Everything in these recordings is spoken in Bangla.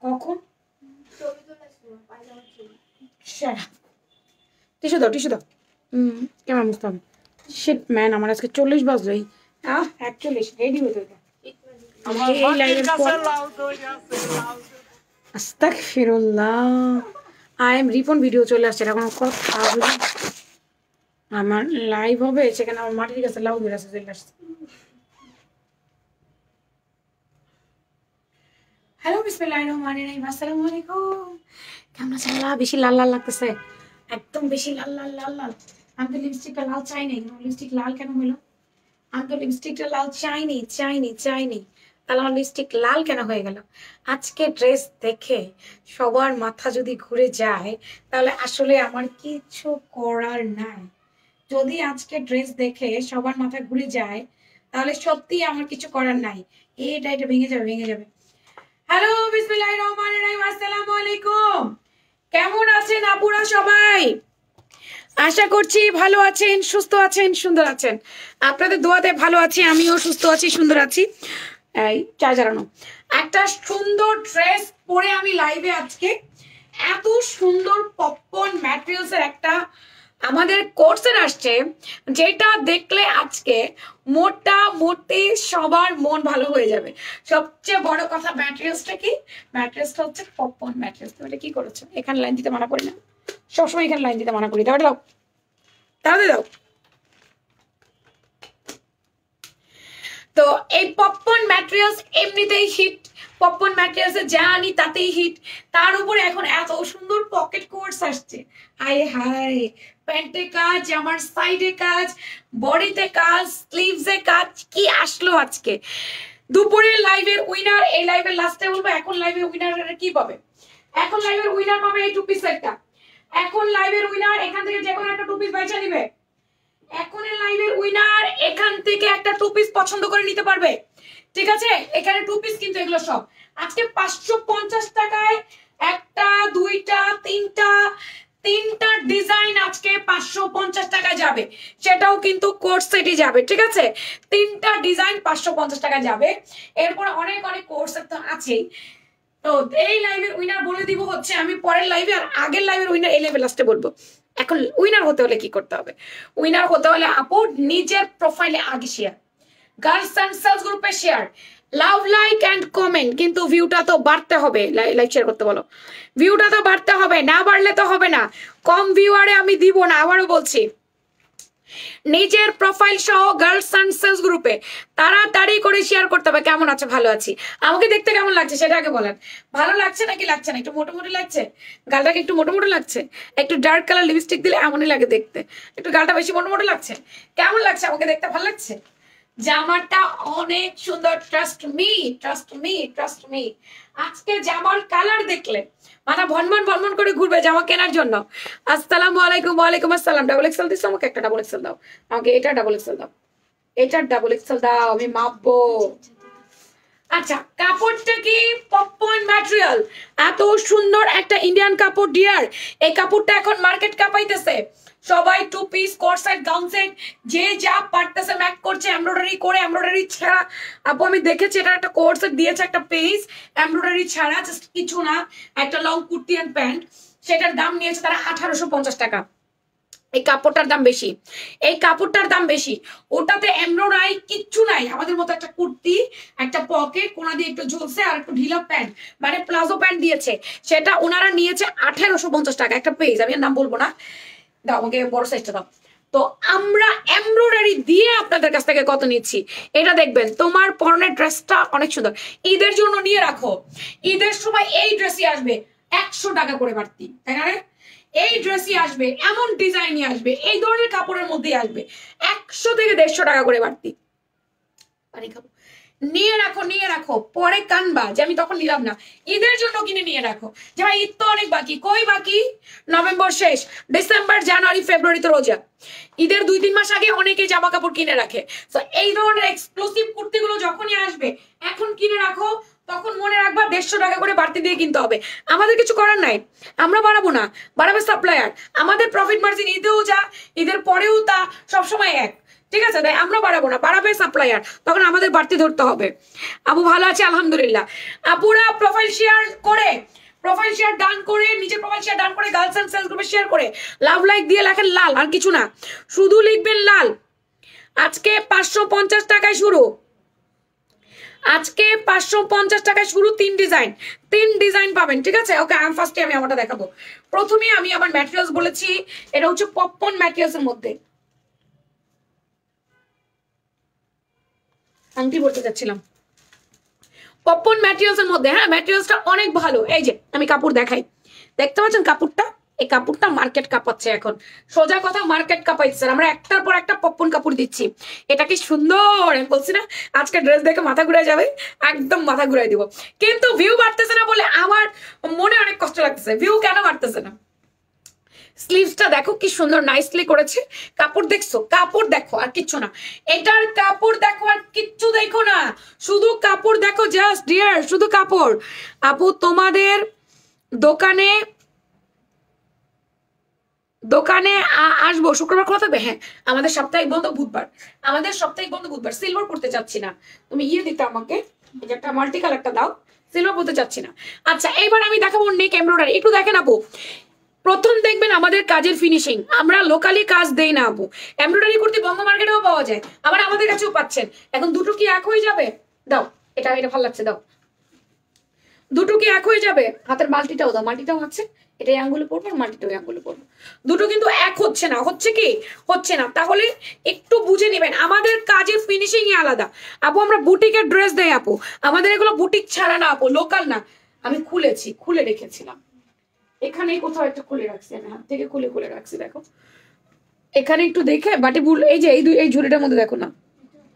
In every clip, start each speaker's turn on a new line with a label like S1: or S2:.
S1: কখন টিস্যু দাও টিস্যু দাও। কেমন বুঝতে হবে? শিট ম্যান, আমার আজকে 40 বাজলোই। 41 রেডি হতে হবে। আস্তাগফিরুল্লাহ, আই এম রিপন ভিডিও চলে আসছে, এখন কথা আমার লাইভ হবে, সেখানে আমার মাটির কাছে লাউ বেরাচ্ছে চলে আসছে। হ্যালো বিসমিল্লাহির রহমানির রহিম, আসসালামু আলাইকুম। কেমন আছেন? বেশি লাল লাল লাগতেছে, একদম বেশি লাল লাল লাল লাল। আমি তো লিপস্টিকটা লাল চাই নাই, লিপস্টিক লাল কেন হলো? আমি তো লিপস্টিকটা লাল চাইনি চাইনি চাইনি, তাহলে আমার লিপস্টিক লাল কেন হয়ে গেল? আজকে ড্রেস দেখে সবার মাথা যদি ঘুরে যায় তাহলে আসলে আমার কিছু করার নাই। যদি আজকে ড্রেস দেখে সবার মাথা ঘুরে যায় তাহলে সত্যি আমার কিছু করার নাই। এটা ভেঙে যাবে ভেঙে যাবে। হ্যালো বিসমিল্লাহির রহমানির রহিম, আসসালামু আলাইকুম। কেমন আছেন আপুরা সবাই? আশা করছি ভালো আছেন, সুস্থ আছেন, সুন্দর আছেন। আপনাদের দোয়াতে ভালো আছি, আমিও সুস্থ আছি, সুন্দর আছি। এই চা জ্বালানো একটা সুন্দর ড্রেস পরে আমি লাইভে আজকে। এত সুন্দর পপকর্ন ম্যাটেরিয়ালসের একটা আমাদের কোর্সের আসছে, যেটা দেখলে আজকে মোটামুটি সবার মন ভালো হয়ে যাবে। সবচেয়ে বড় কথা, ম্যাটেরিয়ালসটা কি? ম্যাটেরিয়ালসটা হচ্ছে পপকর্ন ম্যাটেরিয়ালস। তুমি এটা কি করেছো? এখানে লাইন দিতে মানা করি না, সবসময় এখানে লাইন দিতে মানা করি। দাও দাও তাহলে দাও। তো এই পপকর্ন ম্যাটেরিয়ালস এমনিতেই হিট, পপকর্ন ম্যাটেরিয়ালসে যা আনি তাতেই হিট। তার উপরে এখন এত সুন্দর পকেট কোর্স আসছে, হায় হায়। প্যান্টে কাজ, আমার সাইডে কাজ, বডিতে কাজ, স্লিভসে কাজ, কি আসলো আজকে। দুপুরের লাইভের উইনার, এই লাইভের লাস্টে বলবো এখন লাইভের উইনার কি পাবে। এখন লাইভের উইনার পাবে এই টু পিস সেটটা। এখন লাইভের উইনার এখান থেকে যে কোনো একটা টু পিস বাইচা নিবে। এখন লাইভের উইনার এখান থেকে একটা টু পিস পছন্দ করে নিতে পারবে, ঠিক আছে? এখানে টু পিস কিন্তু এগুলো সব আজকে 550 টাকায় একটা, দুইটা, তিনটা ডিজাইন আজকে 550 টাকায় যাবে। সেটাও কিন্তু কোর্স সেটই যাবে, ঠিক আছে? তিনটা ডিজাইন 550 টাকা যাবে। এরপর অনেক অনেক কোর্স তো আছেই। তো এই লাইভের উইনার বলে দিব হচ্ছে আমি পরের লাইভে, আর আগের লাইভের উইনার এই লাইভে লাস্টে বলবো। এখন উইনার হতে হলে কি করতে হবে? উইনার হতে হলে আপু নিজের প্রোফাইলে আগে শেয়ার, গার্লস এন্ড সেলস গ্রুপে share, love, like and comment. কিন্তু ভিউটা তো বাড়তে হবে, লাইক শেয়ার করতে বলো। ভিউটা তো বাড়তে হবে, না বাড়লে তো হবে না। কম ভিউয়ারে আমি দিব না, আবারও বলছি। নিজের প্রোফাইল সহ গার্লস এন্ড সেলস গ্রুপে তাড়াতাড়ি করে শেয়ার করতে হবে। কেমন আছে? ভালো আছি। আমাকে দেখতে কেমন লাগছে সেটা আগে বলেন। ভালো লাগছে নাকি লাগছে না? একটু মোটামুটি লাগছে, গালটাকে একটু মোটামুটি লাগছে। একটু ডার্ক কালার লিপস্টিক দিলে এমনই লাগে দেখতে। একটু গালটা বেশি মোটামুটি লাগছে। কেমন লাগছে? আমাকে দেখতে ভালো লাগছে। জামাটা অনেক সুন্দর, trust me trust me trust me. আজকে জামার কালার দেখলে মাথা ভনভন ভনভন করে ঘুরবে জামা কেনার জন্য। আসসালামু আলাইকুম। ওয়ালাইকুম আসসালাম। ডাবল এক্সেল দিছো আমাকে? একটা ডাবল এক্সেল দাও আমাকে। এটা ডাবল এক্সেল দাও, এটার ডাবল এক্সেল দাও, আমি মাপবো। আচ্ছা, কাপড়টা কি? পপকর্ন ম্যাটেরিয়াল, এত সুন্দর একটা ইন্ডিয়ান কাপড় ডিয়ার। এই কাপড়টা এখন মার্কেট কাঁপাইতেছে। সবাই two piece, coat set, gown set, যে যা পারতেছে ম্যাক করছে, এমব্রয়ডারি করে, এমব্রয়ডারি ছাড়া। আপু আমি দেখেছি এটা একটা কোট সেট দিয়েছে একটা পেজ, এমব্রয়ডারি ছাড়া, জাস্ট কিছু না, একটা লং কুর্তি এন্ড প্যান্ট। সেটার দাম নিয়েছে তারা 1850 টাকা। এই কাপড়টার দাম বেশি, এই কাপড়টার দাম বেশি। ওটাতে এমব্রয়ডারি কিচ্ছু নাই, আমাদের মতো একটা কুর্তি, একটা পকেট, কোনা দিয়ে একটু ঝুলছে, আর একটু ঢিলা প্যান্ট, মানে প্লাজো প্যান্ট দিয়েছে। সেটা ওনারা নিয়েছে 1850 টাকা। একটা পেজ, আমি নাম বলবো না। দাও আমাকে বড় সাইজটা দাও। তো আমরা এমব্রয়ডারি দিয়ে আপনাদের কাছ থেকে কত নিচ্ছি এটা দেখবেন। তোমার পরনের ড্রেসটা অনেক সুন্দর, ঈদের জন্য নিয়ে রাখো। ঈদের সময় এই ড্রেসই আসবে 100 টাকা করে বাড়তি, তাই না? এই ড্রেসই আসবে, এমন ডিজাইনই আসবে, এই ধরনের কাপড়ের মধ্যেই আসবে 100 থেকে 150 টাকা করে বাড়তি। পানি খাবো। নিয়ে রাখো, নিয়ে রাখো, পরে কানবা যে আমি তখন নিলাম না। ঈদের জন্য কিনে নিয়ে রাখো যে ভাই ঈদ তো অনেক বাকি। কই বাকি? নভেম্বর শেষ, ডিসেম্বর, জানুয়ারি, ফেব্রুয়ারি তো রোজা। ঈদের 2-3 মাস আগে অনেকেই জামা কাপড় কিনে রাখে। তো এই ধরনের এক্সক্লুসিভ কুর্তিগুলো যখনই আসবে এখন কিনে রাখো। তখন মনে রাখবা 150 টাকা করে বাড়তি দিয়ে কিনতে হবে। আমাদের কিছু করার নাই, আমরা বাড়াবো না, বাড়াবে সাপ্লায়ার। আমাদের প্রফিট মার্জিন ঈদেও যা, ঈদের পরেও তা, সবসময় এক। ঠিক আছে, তাই আমরা বাড়াবো না, বাড়াবে সাপ্লায়ার, তখন আমাদের বাড়তি ধরতে হবে। আপু ভালো আছে আলহামদুলিল্লাহ। আপুরা প্রোফাইল শেয়ার করে, প্রোফাইল শেয়ার ডান করে, নিচে প্রোফাইল শেয়ার ডান করে গার্লস এন্ড সেলস গ্রুপে শেয়ার করে লাভ লাইক দিয়ে লেখেন লাল, আর কিছু না, শুধু লিখবেন লাল। আজকে 550 টাকায় শুরু, আজকে 550 টাকায় শুরু, 3 ডিজাইন পাবেন, ঠিক আছে। ওকে, ফার্স্টে আমি আমারটা দেখাবো। প্রথমে আমি আমার ম্যাটেরিয়ালস বলেছি, এটা হচ্ছে পপকর্ন ম্যাটেরিয়ালস এর মধ্যে, আংটি পড়তে যাচ্ছিলাম, পপকর্ন ম্যাটেরিয়ালস এর মধ্যে। হ্যাঁ, ম্যাটেরিয়ালসটা অনেক ভালো। এই যে আমি কাপড় দেখাই, দেখতে পাচ্ছেন কাপড়টা, এই কাপড়টা মার্কেট কাঁপাচ্ছে এখন, সোজা কথা মার্কেট কাঁপাইছে। আমরা একটার পর একটা পপকর্ন কাপড় দিচ্ছি, এটা কি সুন্দর, আমি বলছি না আজকে ড্রেস দেখে মাথা ঘুরে যাবে, একদম মাথা ঘুরাই দিব। কিন্তু ভিউ বাড়তেছে না বলে আমার মনে অনেক কষ্ট লাগতেছে। ভিউ কেন বাড়তেছে না? স্লিভসটা দেখো কি সুন্দর নাইসলি করেছে, কাপড় দেখছো, কাপড় দেখো আর কিচ্ছু না, এটার কাপড় দেখো আর কিচ্ছু দেখো না, শুধু কাপড় দেখো, জাস্ট ডিয়ার, শুধু কাপড়। আপু তোমাদের দোকানে আসবো, শুক্রবার খোলা থাকবে? হ্যাঁ, আমাদের সাপ্তাহিক বন্ধ বুধবার, আমাদের সাপ্তাহিক বন্ধ বুধবার। সিলভার পড়তে চাচ্ছি না, তুমি দিতে আমাকে, এই যে একটা মাল্টি কালারটা দাও, সিলভার পড়তে চাচ্ছি না। আচ্ছা, এবার আমি দেখাবো নেক এমব্রয়ডারি, একটু দেখেন আপু। প্রথম দেখবেন আমাদের কাজের ফিনিশিং, আমরা লোকালি কাজ দেই না আপু, এমব্রয়ডারি কুর্তি বঙ্গ মার্কেটেও পাওয়া যায়, আবার আমাদের কাছেও পাচ্ছেন। এখন দুটো কি এক হয়ে যাবে? দাও, এটা ভালো লাগছে, দাও, দুটো কি এক হয়ে যাবে? হাতের মাল্টিটাও দাও, মাল্টিটাও আছে, এটা আঙ্গুলে পড়বো, মাল্টিটাও আঙ্গুলে পড়বো, দুটো কিন্তু এক হচ্ছে না, হচ্ছে কি হচ্ছে না। তাহলে একটু বুঝে নেবেন, আমাদের কাজের ফিনিশিংই আলাদা আপু। আমরা বুটিকের ড্রেস দেই আপু, আমাদের এগুলো বুটিক ছাড়া না আপু, লোকাল না। আমি খুলে রেখেছিলাম, এখানে কোথাও একটা খুলে রাখছি, আমি হাত থেকে খুলে রাখছি, দেখো এখানে একটু দেখে বাটি ভুল, এই যে এই ঝুড়িটার মধ্যে দেখো না,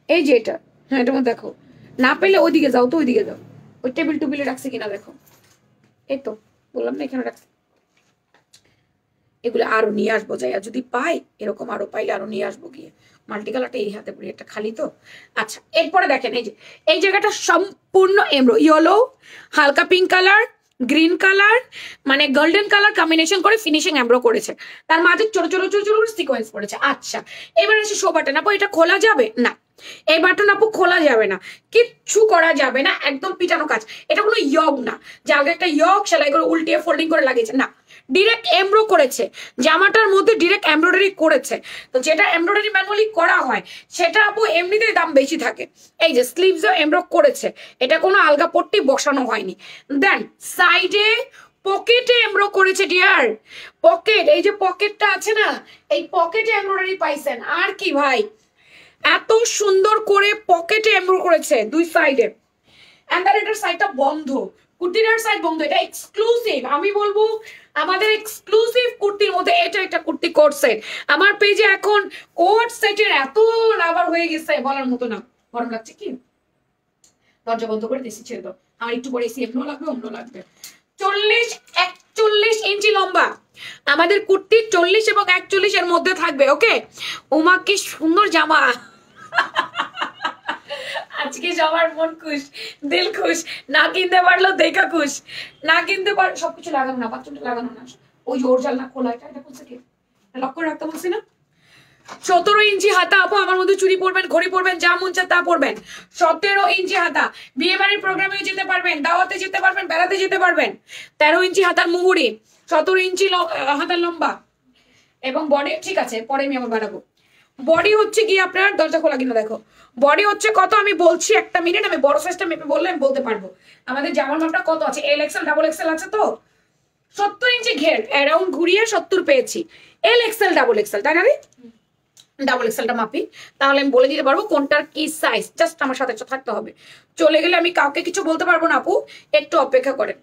S1: এই যে এটা, হ্যাঁ এটার মধ্যে দেখো, না পেলে ওইদিকে যাও, তো ওইদিকে যাও, ওই টেবিল টুবিলে রাখছি কিনা দেখো, এই তো বললাম না এখানে রাখছি। এগুলো আরো নিয়ে আসবো, যাই যদি পাই, এরকম আরো পাইলে আরো নিয়ে আসবো গিয়ে। মাল্টি কালারটা এই হাতে পড়ি, একটা খালি তো। আচ্ছা, এরপরে দেখেন এই যে এই জায়গাটা সম্পূর্ণ এমব্রো, ইয়েলো, হালকা পিঙ্ক কালার, গ্রিন কালার, মানে গোল্ডেন কালার কম্বিনেশন করে ফিনিশিং এমব্রো করেছে, তার মাঝে ছোট ছোট ছোট ছোট সিকোয়েন্স পড়েছে। আচ্ছা, এবার এসে শো বাটন আপু, এটা খোলা যাবে না, এই বাটন আপু খোলা যাবে না, কিচ্ছু করা যাবে না, একদম পিটানো কাজ। এটা কোনো ইয়গ না যে আগে একটা ইয়গ সেলাই করে উল্টিয়ে ফোল্ডিং করে লাগিয়েছে, না, ডিরেক্ট এমব্রো করেছে, জামাটার মধ্যে ডিরেক্ট এমব্রয়ডারি করেছে। তো যেটা এমব্রয়ডারি ম্যানুয়ালি করা হয় সেটা আপু এমনিতেই দাম বেশি থাকে। এই যে স্লিভসও এমব্রো করেছে, এটা কোনো আলগা পট্টি বসানো হয়নি। দেন সাইডে পকেটে এমব্রো করেছে ডিয়ার, পকেট, এই যে পকেটটা আছে না, এই পকেটে এমব্রয়ডারি পাইছেন। আর কি ভাই, এত সুন্দর করে পকেটে এমব্রো করেছে দুই সাইডে। এন্ড দ্যাট এটার সাইডটা বন্ধ, কুর্তিটার সাইড বন্ধ, এটা এক্সক্লুসিভ, আমি বলবো আমাদের এক্সক্লুসিভ কুর্তির মধ্যে এটা একটা কুর্তি কোট সেট। আমার পেজে এখন কোট সেটের এত লাভার হয়ে গেছে বলার মতো না। গরম লাগছে কি? দরজা বন্ধ করে দেশি ছেড়ে দাও, আমার একটু পরে এসি এমনও লাগবে অন্য লাগবে। 41 ইঞ্চি লম্বা আমাদের কুর্তি, 40 এবং 41 এর মধ্যে থাকবে। ওকে, ওমা কি সুন্দর জামা, আজকে সবার মন খুশ, দিল খুশ, না কিনতে পারলো দেখা খুশ, না কিনতে পার, সবকিছু লাগানো না, বাথরুমটা লাগানো না, ওই জোর জাল না খোলা, এটা বলছে কি লক করে রাখতে বলছি না। 17 ইঞ্চি হাতা আপু, আমার মধ্যে চুড়ি পরবেন, ঘড়ি পরবেন, যা মন চায় তা পরবেন। 17 ইঞ্চি হাতা, বিয়ে বাড়ির প্রোগ্রামে যেতে পারবেন, দাওয়াতে যেতে পারবেন, বেড়াতে যেতে পারবেন। 13 ইঞ্চি হাতার মুহুরি, 17 ইঞ্চি হাতার লম্বা, এবং বডি ঠিক আছে, পরে আমি আবার বাড়াবো। বডি হচ্ছে কি আপনার, দরজা খোলা কিনা দেখো, বডি হচ্ছে কত আমি বলছি, একটা মিনিট, আমি বড় সাইজটা মেপে বললে আমি বলতে পারবো আমাদের জামার মাপটা কত আছে। এল এক্সেল ডাবল এক্সেল আছে তো, 70 ইঞ্চি ঘের অ্যারাউন্ড ঘুরিয়ে 70 পেয়েছি। এল এক্সেল ডাবল এক্সেল, তাই না রে? ডাবল এক্সেলটা মাপি, তাহলে আমি বলে দিতে পারবো কোনটার কি সাইজ, জাস্ট আমার সাথে থাকতে হবে। চলে গেলে আমি কাউকে কিছু বলতে পারবো না আপু, একটু অপেক্ষা করেন।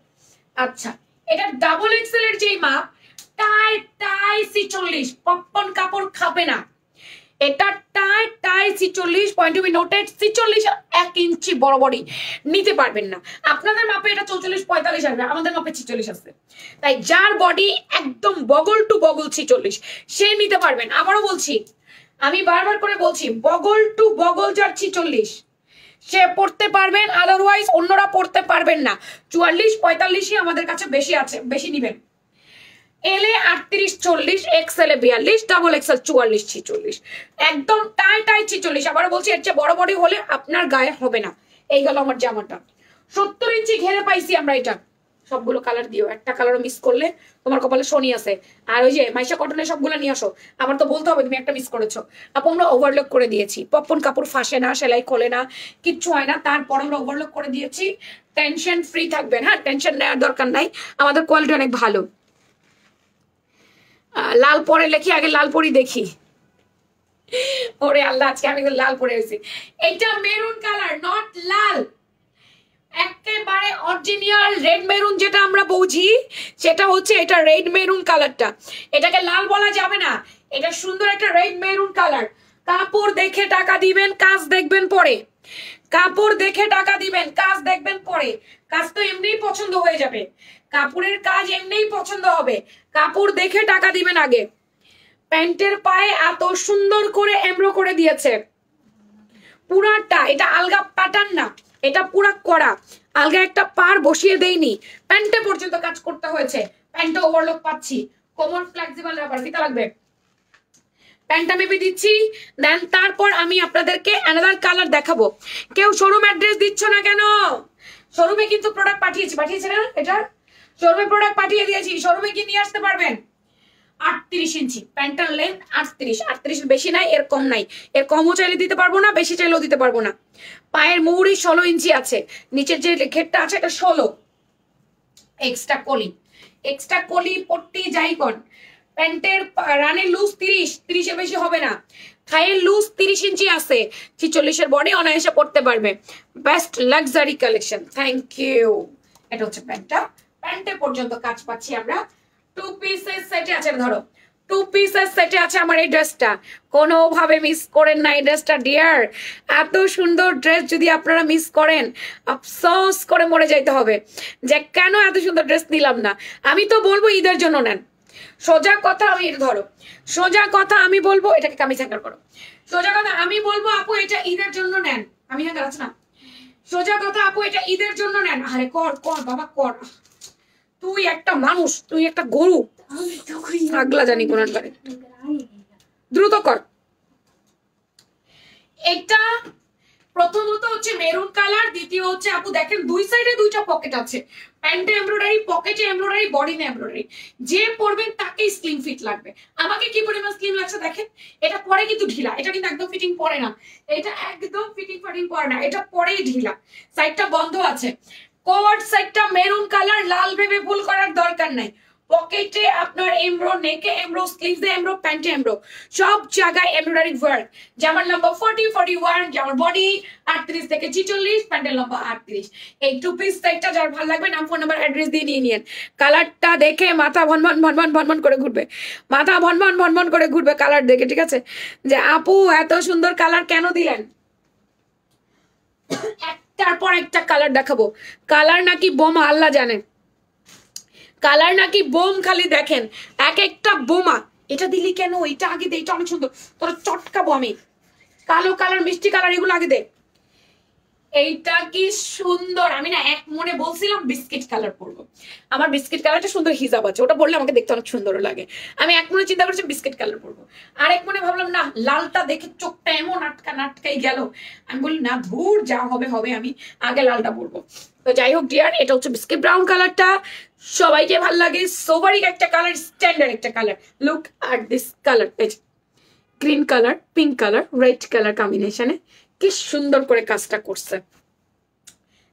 S1: আচ্ছা, এটা ডাবল এক্সেল এর যেই মাপ, টাই 46, পপকর্ন কাপড় খাবে না, এটা টাই 46, পয়েন্ট টু বি নোটেড, 46 1 ইঞ্চি বরাবরই নিতে পারবেন না। আপনাদের মাপে এটা 44 45 আসবে, আমাদের মাপে 46 আছে। তাই যার বডি একদম বগল টু বগল 46 সে নিতে পারবেন। আবারও বলছি, আমি বারবার করে বলছি, বগল টু বগল যার 46 সে পড়তে পারবেন, আদারওয়াইজ অন্যরা পড়তে পারবেন না। 44 45ই আমাদের কাছে বেশি আছে, বেশি নিবেন। এলে 38-40, এক্সেলে 42, ডাবল এক্সেল 44-46, একদম টাই টাই 46। আবারও বলছি এর চেয়ে বড় বড় হলে আপনার গায়ে হবে না। এই গেল আমার জামাটা। 70 ইঞ্চি ঘেরে পাইছি আমরা এটা। সবগুলো কালার দিও, একটা কালারও মিস করলে তোমার কপালে শনি আছে। আর ওই যে মাইশা কটনের সবগুলো নিয়ে আসো, আমার তো বলতে হবে তুমি একটা মিস করেছো। আপু আমরা ওভারলক করে দিয়েছি, পপকর্ন কাপড় ফাঁসে না, সেলাই খোলে না, কিচ্ছু হয় না, তারপর আমরা ওভারলক করে দিয়েছি। টেনশন ফ্রি থাকবেন, হ্যাঁ টেনশন নেওয়ার দরকার নাই, আমাদের কোয়ালিটি অনেক ভালো। লাল পরে লেখি, আগে লাল পরি দেখি। ওরে আল্লাহ, আজকে আমি লাল পরে হয়েছি। এটা মেরুন কালার, নট লাল, একেবারে অরিজিনাল রেড মেরুন যেটা আমরা বুঝি, সেটা হচ্ছে এটা রেড মেরুন কালারটা। এটাকে লাল বলা যাবে না, এটা সুন্দর একটা রেড মেরুন কালার। কাপড় দেখে টাকা দিবেন, কাজ দেখবেন পরে। কাপড় দেখে টাকা দিবেন, কাজ দেখবেন পরে। কাজ তো এমনিই পছন্দ হয়ে যাবে, কাপড়ের কাজ এমনিই পছন্দ হবে, কাপড় দেখে টাকা দিবেন আগে। প্যান্টের পায়ে এত সুন্দর করে এমব্রো করে দিয়েছে পুরাটা, এটা আলগা প্যাটার্ন না, এটা পুরা করা, আলগা একটা পার বসিয়ে দেইনি, প্যান্টে পর্যন্ত কাজ করতে হয়েছে। প্যান্টে ওভারলক পাচ্ছি, কোমর ফ্লেক্সিবল রাবার, ফিতা লাগবে। প্যান্টটা মেপে দিচ্ছি, দেন তারপর আমি আপনাদেরকে অ্যানাদার কালার দেখাবো। কেউ শোরুম অ্যাড্রেস দিচ্ছ না কেন? শোরুমে কিন্তু প্রোডাক্ট পাঠিয়েছে না, এটা শোরুমে প্রোডাক্ট পাঠিয়ে দিয়েছি, শোরুমে কি নিয়ে আসতে পারবেন। 38 ইঞ্চি প্যান্টার লেন্থ, 38 বেশি নাই, এর কম নাই, এর কমও চাইলে দিতে পারবো না, বেশি চাইলেও দিতে পারবো না। পায়ের মুহুরি 16 ইঞ্চি আছে, নিচের যে ঘেরটা আছে এটা 16, এক্সট্রা কলি পট্টি যাই কর। প্যান্টের রানের লুজ 30 এর বেশি হবে না, থাইয়ের লুজ 30 ইঞ্চি আছে, 46 এর বডি অনায়াসে পড়তে পারবে। Best luxury collection, thank you. এটা হচ্ছে প্যান্টটা, প্যান্টে পর্যন্ত কাজ পাচ্ছি আমরা। 2 পিসের সেটে আছে, ধরো 2 পিসের সেটে আছে আমার এই ড্রেসটা, কোনোভাবে মিস করেন না এই ড্রেসটা ডিয়ার। এত সুন্দর ড্রেস যদি আপনারা মিস করেন, আফসোস করে মরে যাইতে হবে যে কেন এত সুন্দর ড্রেস নিলাম না। আমি তো বলবো ঈদের জন্য নেন, সোজা কথা। আমি ধরো সোজা কথা আমি বলবো, এটাকে কামিজ হ্যাঙ্গার করো। সোজা কথা আমি বলবো আপু এটা ঈদের জন্য নেন, আমি হ্যাঙ্গার আছে না। সোজা কথা আপু এটা ঈদের জন্য নেন। আরে কর কর বাবা কর, তুই একটা মানুষ, তুই একটা গরু, আগলা জানি কোনার বারে, দ্রুত কর। এটা প্রথমত হচ্ছে মেরুন কালার, দ্বিতীয় হচ্ছে আপু দেখেন দুই সাইডে দুইটা পকেট আছে, প্যান্টে এমব্রয়ডারি, পকেটে এমব্রয়ডারি, বডিতে এমব্রয়ডারি। যে পরবেন তাকেই স্লিম ফিট লাগবে। আমাকে কি পরিমাণ স্লিম লাগছে দেখেন, এটা পরে কিন্তু ঢিলা, এটা কিন্তু একদম ফিটিং পরে না, এটা একদম ফিটিং পরে না, এটা পরেই ঢিলা, সাইডটা বন্ধ আছে। কোয়ার্ড সাইডটা মেরুন কালার, লাল ভেবে ভুল করার দরকার নাই। পকেটে আপনার এমব্রো, নেকে এমব্রো, স্লিভসে এমব্রো, প্যান্টে এমব্রো, সব জায়গায় এমব্রয়ডারি ওয়ার্ক। জামার লম্বা 40-41, জামার বডি 38 থেকে 46, প্যান্টের লম্বা 38। এই 2 পিস সেটটা যার ভালো লাগবে নাম, ফোন নাম্বার, অ্যাড্রেস দিয়ে নিয়ে নিন। কালারটা দেখে মাথা ভনভন করে ঘুরবে, মাথা ভনভন করে ঘুরবে কালার দেখে, ঠিক আছে? যে আপু এত সুন্দর কালার কেন দিলেন। একটার পর একটা কালার দেখাবো, কালার নাকি বোমা আল্লাহ জানে, কালার নাকি বোম, খালি দেখেন এক একটা বোমা। এটা দিলি কেন, এটা আগে দে, এটা অনেক সুন্দর, তোরা চটকাবো আমি। কালো কালার, মিষ্টি কালার, এগুলো আগে দে। এইটা কি সুন্দর, আমি না এক মনে বলছিলাম বিস্কিট কালার পরবো, আমার বিস্কিট কালারটা সুন্দর হিজাব আছে, ওটা পরলে আমাকে দেখতে অনেক সুন্দর লাগে। আমি এক মনে চিন্তা করছি বিস্কিট কালার পরবো, আর এক মনে ভাবলাম না লালটা দেখে চোখটা এমন আটকাই গেল, আমি বলি না ধুর যা হবে হবে, আমি আগে লালটা পরবো। তো যাই হোক ডিয়ার, এটা হচ্ছে বিস্কিট ব্রাউন কালারটা, সবাইকে ভাল লাগে, সোভারিক একটা কালার, স্ট্যান্ডার্ড একটা colour. Look at this colour, green colour, pink colour, red colour কম্বিনেশনে কি সুন্দর করে কাজটা করছে।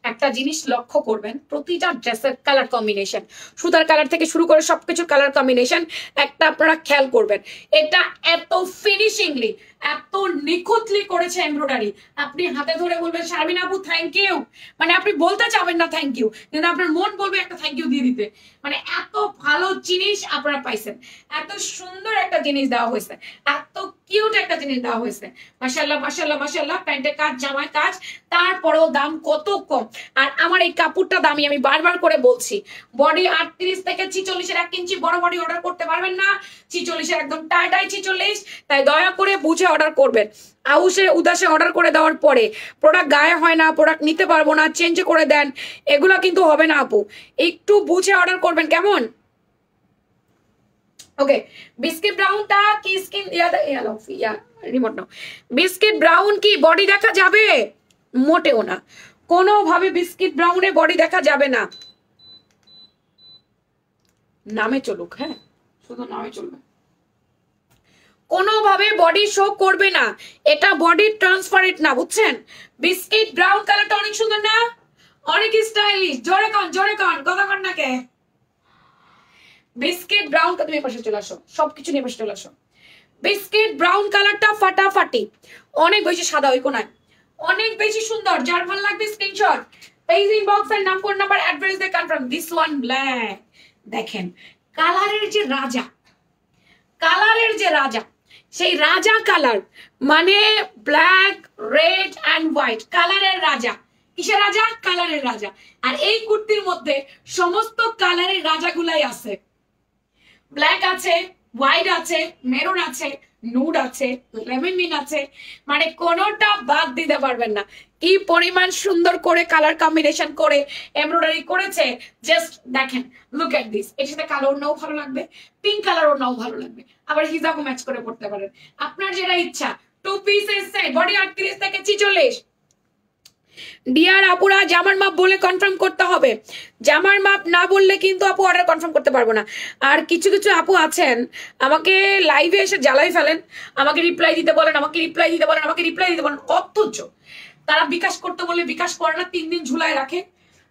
S1: একটা জিনিস লক্ষ্য করবেন, প্রতিটা ড্রেসের কালার কম্বিনেশন, সুতার কালার থেকে শুরু করে সবকিছুর কালার কম্বিনেশন একটা আপনারা খেয়াল করবেন। এটা এত ফিনিশিংলি, এত নিখুঁতলি করেছে এমব্রয়ডারি, আপনি হাতে ধরে বলবেন শারমিন আপু থ্যাংক ইউ, মানে আপনি বলতে চাবেন না থ্যাংক ইউ, কিন্তু আপনার মন বলবে একটা থ্যাংক ইউ দিয়ে দিতে। মানে এত ভালো জিনিস আপনারা পাইছেন, এত সুন্দর একটা জিনিস দেওয়া হয়েছে, এত কিউট একটা জিনিস দেওয়া হয়েছে। মাশাআল্লাহ মাশাআল্লাহ মাশাআল্লাহ। প্যান্টের কাজ, জামায় কাজ, তারপরেও দাম কত কম। আর আমার এই কাপড়টা দামি, আমি বারবার করে বলছি, বডি 38 থেকে 46 এর 1 ইঞ্চি বড় বডি অর্ডার করতে পারবেন না, 46 এর একদম টাইটাই 46, তাই দয়া করে বুঝে অর্ডার করবেন। আউসে উদাসে অর্ডার করে দেওয়ার পরে প্রোডাক্ট গায়ে হয় না, প্রোডাক্ট নিতে পারবো না, চেঞ্জ করে দেন, এগুলো কিন্তু হবে না আপু, একটু বুঝে অর্ডার করবেন কেমন। ওকে, বিস্কিট ব্রাউনটা কি স্কিন ইয়া রিমোট নাও। বিস্কিট ব্রাউন কি বডি দেখা যাবে? মোটেও না, কোনোভাবে বিস্কিট ব্রাউনে বডি দেখা যাবে না। নামে চলুক, হ্যাঁ শুধু নামে চলবে, কোনোভাবে বডি শো করবে না, এটা বডি ট্রান্সপারেন্ট না, বুঝছেন? বিস্কিট ব্রাউন কালারটা অনেক সুন্দর না, অনেক স্টাইলিশ। জোরে কন কথা কন না কে? বিস্কিট ব্রাউন, তুমি পাশে চলে আসো, সবকিছু নিয়ে পাশে চলে আসো। বিস্কিট ব্রাউন কালারটা ফাটাফাটি, অনেক বেশি সাদা ওই কোনায়, অনেক বেশি সুন্দর। যার ভালো লাগবে স্ক্রিনশট, পেজ ইনবক্স এর নাম, ফোন নাম্বার, অ্যাড্রেস দিয়ে কনফার্ম। দিস ওয়ান ব্ল্যাক, দেখেন কালারের যে রাজা, কালারের যে রাজা, সেই রাজা কালার মানে ব্ল্যাক রেড অ্যান্ড হোয়াইট কালারের রাজা। কিসের রাজা? কালারের রাজা। আর এই কুর্তির মধ্যে সমস্ত কালারের রাজাগুলাই আছে। ব্ল্যাক আছে, হোয়াইট আছে, মেরুন আছে, নুড আছে, লেমন গ্রিন আছে, মানে কোনোটা বাদ দিতে পারবেন না। কি পরিমাণ সুন্দর করে কালার কম্বিনেশন করে এমব্রয়ডারি করেছে, জাস্ট দেখেন, লুক এট দিস। এর সাথে কালো ওড়নাও ভালো লাগবে, পিঙ্ক কালার ওড়নাও ভালো লাগবে, আবার হিজাবও ম্যাচ করে পড়তে পারেন, আপনার যেটা ইচ্ছা। 2 পিসের সেট, বডি 38 থেকে 46। ডিয়ার আপুরা, জামার মাপ বলে কনফার্ম করতে হবে, জামার মাপ না বললে কিন্তু আপু অর্ডার কনফার্ম করতে পারবো না। আর কিছু কিছু আপু আছেন আমাকে লাইভে এসে জ্বালাই ফেলেন, আমাকে রিপ্লাই দিতে বলেন, আমাকে রিপ্লাই দিতে বলেন, আমাকে রিপ্লাই দিতে বলেন, অথচ তারা বিকাশ করতে বলে বিকাশ করে না, 3 দিন ঝুলায় রাখে।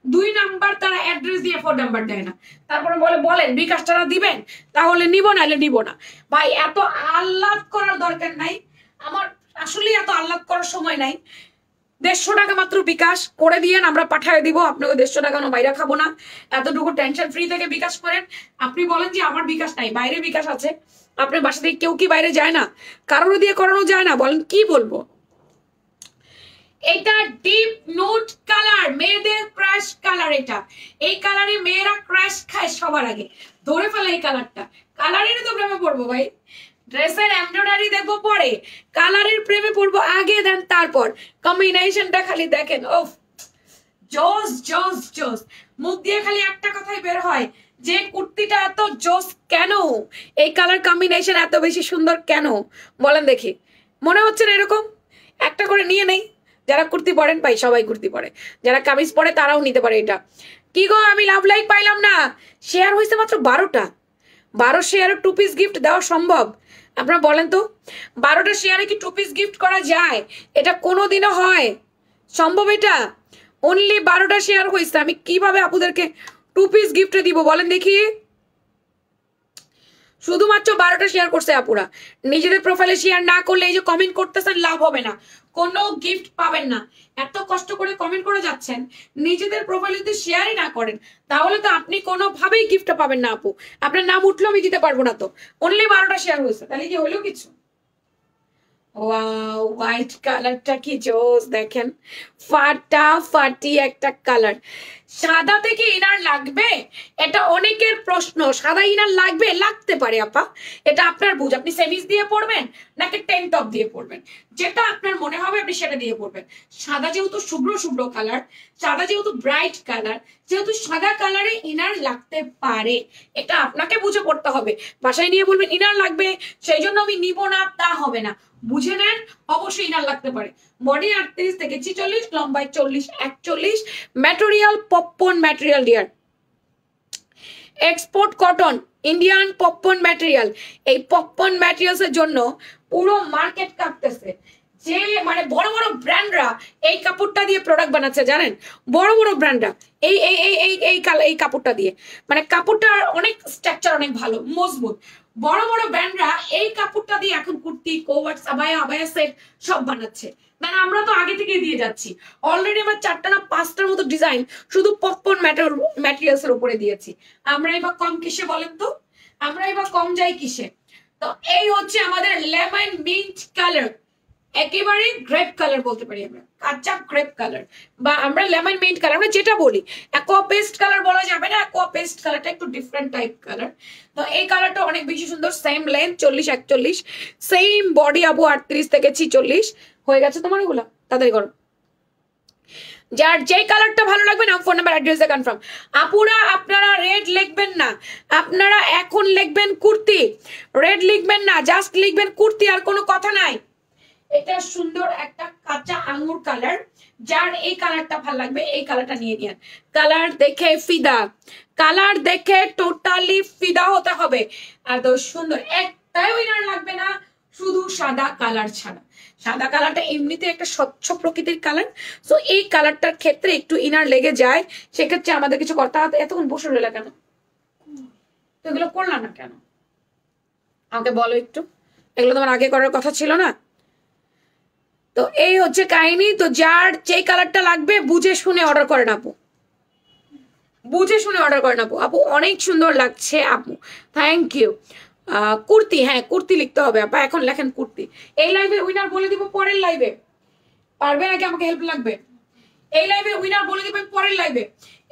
S1: 2 নাম্বার তারা অ্যাড্রেস দিয়ে 4 নাম্বার দেয় না, তারপরে বলেন বিকাশ তারা দিবেন, তাহলে নিব, নাহলে নিব না। ভাই এত আহ্লাদ করার দরকার নাই, আমার আসলে এত আহ্লাদ করার সময় নাই। 150 টাকা মাত্র বিকাশ করে দিয়েন, আমরা পাঠিয়ে দিব আপনাকে। 150 টাকা বাইরে খাবো না, এতটুকু টেনশন ফ্রি থেকে বিকাশ করেন। আপনি বলেন যে আমার বিকাশ নাই, বাইরে বিকাশ আছে, আপনার বাসা থেকে কেউ কি বাইরে যায় না? কারোর দিয়ে করানো যায় না? বলেন কি বলবো। এটা ডিপ নোট কালার, মেয়েদের ক্রাশ কালার। এটা এই কালারে মেয়েরা ক্রাশ খায় সবার আগে, ধরে ফেলে এই কালারটা। কালারের তো প্রেমে পড়বো ভাই, ড্রেসের এমব্রয়ডারি দেখবো পরে, কালারের প্রেমে পড়বো আগে, দেন তারপর কম্বিনেশনটা খালি দেখেন। ওফ, জোস জোস জোস। মুখ দিয়ে খালি একটা কথাই বের হয় যে কুর্তিটা এত জোস কেন, এই কালার কম্বিনেশন এত বেশি সুন্দর কেন, বলেন দেখি। মনে হচ্ছে না এরকম? একটা করে নিয়ে নেই। যারা কুর্তি পরেন ভাই, সবাই কুর্তি পরে, যারা কামিজ পরে তারাও নিতে পারে এটা। কি গো, আমি লাভ লাইক পাইলাম না, শেয়ার হয়েছে মাত্র 12টা। 12 শেয়ারে 2 পিস গিফট দেওয়া সম্ভব? আপনারা বলেন তো, 12টা শেয়ারে কি 2 পিস গিফট করা যায়? এটা কোনোদিনও হয় সম্ভব? এটা অনলি 12টা শেয়ার হয়েছে, আমি কিভাবে আপুদেরকে 2 পিস গিফটে দিব বলেন দেখি? শুধুমাত্র 12টা শেয়ার করছে আপুরা। নিজেদের প্রোফাইলে শেয়ার না করলে এই যে কমেন্ট করতেছেন, লাভ হবে না, কোনো গিফট পাবেন না। এত কষ্ট করে কমেন্ট করে যাচ্ছেন, নিজেদের প্রোফাইলে যদি শেয়ারই না করেন তাহলে তো আপনি কোনোভাবেই গিফটটা পাবেন না আপু। আপনার নাম উঠলেও আমি দিতে পারবো না। তো অনলি 12টা শেয়ার হয়েছে, তাহলে কি হলো কিছু? ওয়াও, হোয়াইট কালারটা কি জোস, দেখেন ফাটাফাটি একটা কালার। সাদা থেকে ইনার লাগবে, এটা অনেকের প্রশ্ন। সাদা ইনার লাগবে, লাগতে পারে আপা, এটা আপনার বুঝ। আপনি সেমিজ দিয়ে পড়বেন নাকি টেন টপ দিয়ে পড়বেন, যেটা আপনার মনে হবে আপনি সেটা দিয়ে পড়বেন। সাদা যেহেতু শুভ্র শুভ্র কালার, সাদা যেহেতু ব্রাইট কালার, যেহেতু সাদা কালারে ইনার লাগতে পারে, এটা আপনাকে বুঝে পড়তে হবে। বাসায় নিয়ে বলবেন ইনার লাগবে সেই জন্য আমি নিব না, তা হবে না। বুঝে নেন, অবশ্যই ইনার লাগতে পারে। বডি 38 থেকে 46, লম্বায় 40 41। Material popcorn material dear, export cotton, Indian popcorn material. এই পপকর্ন ম্যাটেরিয়ালস এর জন্য পুরো মার্কেট কাঁপতেছে। যে মানে বড় বড় ব্র্যান্ডরা এই কাপড়টা দিয়ে প্রোডাক্ট বানাচ্ছে, জানেন? বড় বড় ব্র্যান্ডরা এই এই এই এই এই এই কাপড়টা দিয়ে, মানে কাপড়টার অনেক স্ট্রাকচার অনেক ভালো মজবুত। বড় বড় ব্র্যান্ডরা এই কাপড়টা দিয়ে এখন কুর্তি, কোভার্স, আবায়া, আবায়া সেট সব বানাচ্ছে। মানে আমরা তো আগে থেকে দিয়ে যাচ্ছি, অলরেডি আমার 4টা না 5টার মতো ডিজাইন শুধু পপকর্ন ম্যাটেরিয়ালস এর উপরে দিয়েছি। আমরা এবার কম কিসে বলেন তো? আমরা এবার কম যাই কিসে? তো এই হচ্ছে আমাদের লেমন মিন্ট কালার, একেবারে গ্রেপ কালার বলতে পারি আমরা, কাঁচা গ্রেপ কালার, বা আমরা লেমন মিন্ট কালার, আমরা যেটা বলি। অ্যাকোয়া পেস্ট কালার বলা যাবে না, অ্যাকোয়া পেস্ট কালারটা একটু ডিফারেন্ট টাইপ কালার। তো এই কালারটা অনেক বেশি সুন্দর। সেম লেন্থ 40 41, সেম বডি আপু 38 থেকে 46 হয়ে গেছে তোমার। এগুলা তাড়াতাড়ি করো। যার যে কালারটা ভালো লাগবে নাম ফোন নাম্বার অ্যাড্রেসে কনফার্ম। আপুরা আপনারা রেড লিখবেন না, আপনারা এখন লিখবেন কুর্তি, রেড লিখবেন না, জাস্ট লিখবেন কুর্তি, আর কোনো কথা নাই। এটা সুন্দর একটা কাঁচা আঙ্গুর কালার, যার এই কালারটা ভালো লাগবে এই কালারটা নিয়ে নিন। কালার দেখে ফিদা, কালার দেখে টোটালি ফিদা হতে হবে। আর তো সুন্দর একটাই উইনার লাগবে না, শুধু সাদা কালার ছাড়া। সাদা কালারটা এমনিতে একটা স্বচ্ছ প্রকৃতির কালার, সো এই কালারটার ক্ষেত্রে একটু ইনার লেগে যায়, সেক্ষেত্রে আমাদের কিছু করতে হবে। এতক্ষণ বসে রইলা কেন, তো এগুলো করলাম না কেন আমাকে বলো একটু, এগুলো তোমার আগে করার কথা ছিল না? তো এই হচ্ছে কাহিনী। তো যার যে কালারটা লাগবে বুঝে শুনে অর্ডার করেন আপু, বুঝে শুনে অর্ডার করেন আপু। আপু অনেক সুন্দর লাগছে আপু, থ্যাংক ইউ। কুর্তি, হ্যাঁ কুর্তি লিখতে হবে আপা, এখন লেখেন কুর্তি। এই লাইভে উইনার বলে দিব পরের লাইভে, পারবে নাকি আমাকে হেল্প লাগবে? এই লাইভে উইনার বলে দিবেন পরের লাইভে।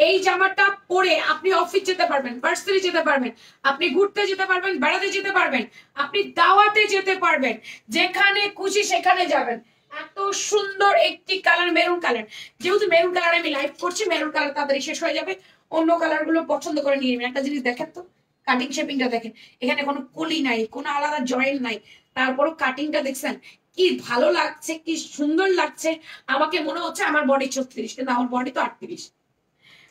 S1: এই জামাটা পরে আপনি অফিস যেতে পারবেন, ভার্সিটি যেতে পারবেন, আপনি ঘুরতে যেতে পারবেন, বেড়াতে যেতে পারবেন, আপনি দাওয়াতে যেতে পারবেন, যেখানে খুশি সেখানে যাবেন। এত সুন্দর একটি কালার, মেরুন কালার। যেহেতু মেরুন কালার আমি লাইভ করছি, মেরুন কালার তাড়াতাড়ি শেষ হয়ে যাবে, অন্য কালার গুলো পছন্দ করে নিয়ে নেবেন। একটা জিনিস দেখেন তো, কাটিং শেপিংটা দেখেন, এখানে কোনো কলি নাই, কোনো আলাদা জয়েন্ট নাই, তারপরও কাটিংটা দেখছেন কি ভালো লাগছে, কি সুন্দর লাগছে। আমাকে মনে হচ্ছে আমার বডি 36, কিন্তু আমার বডি তো 38।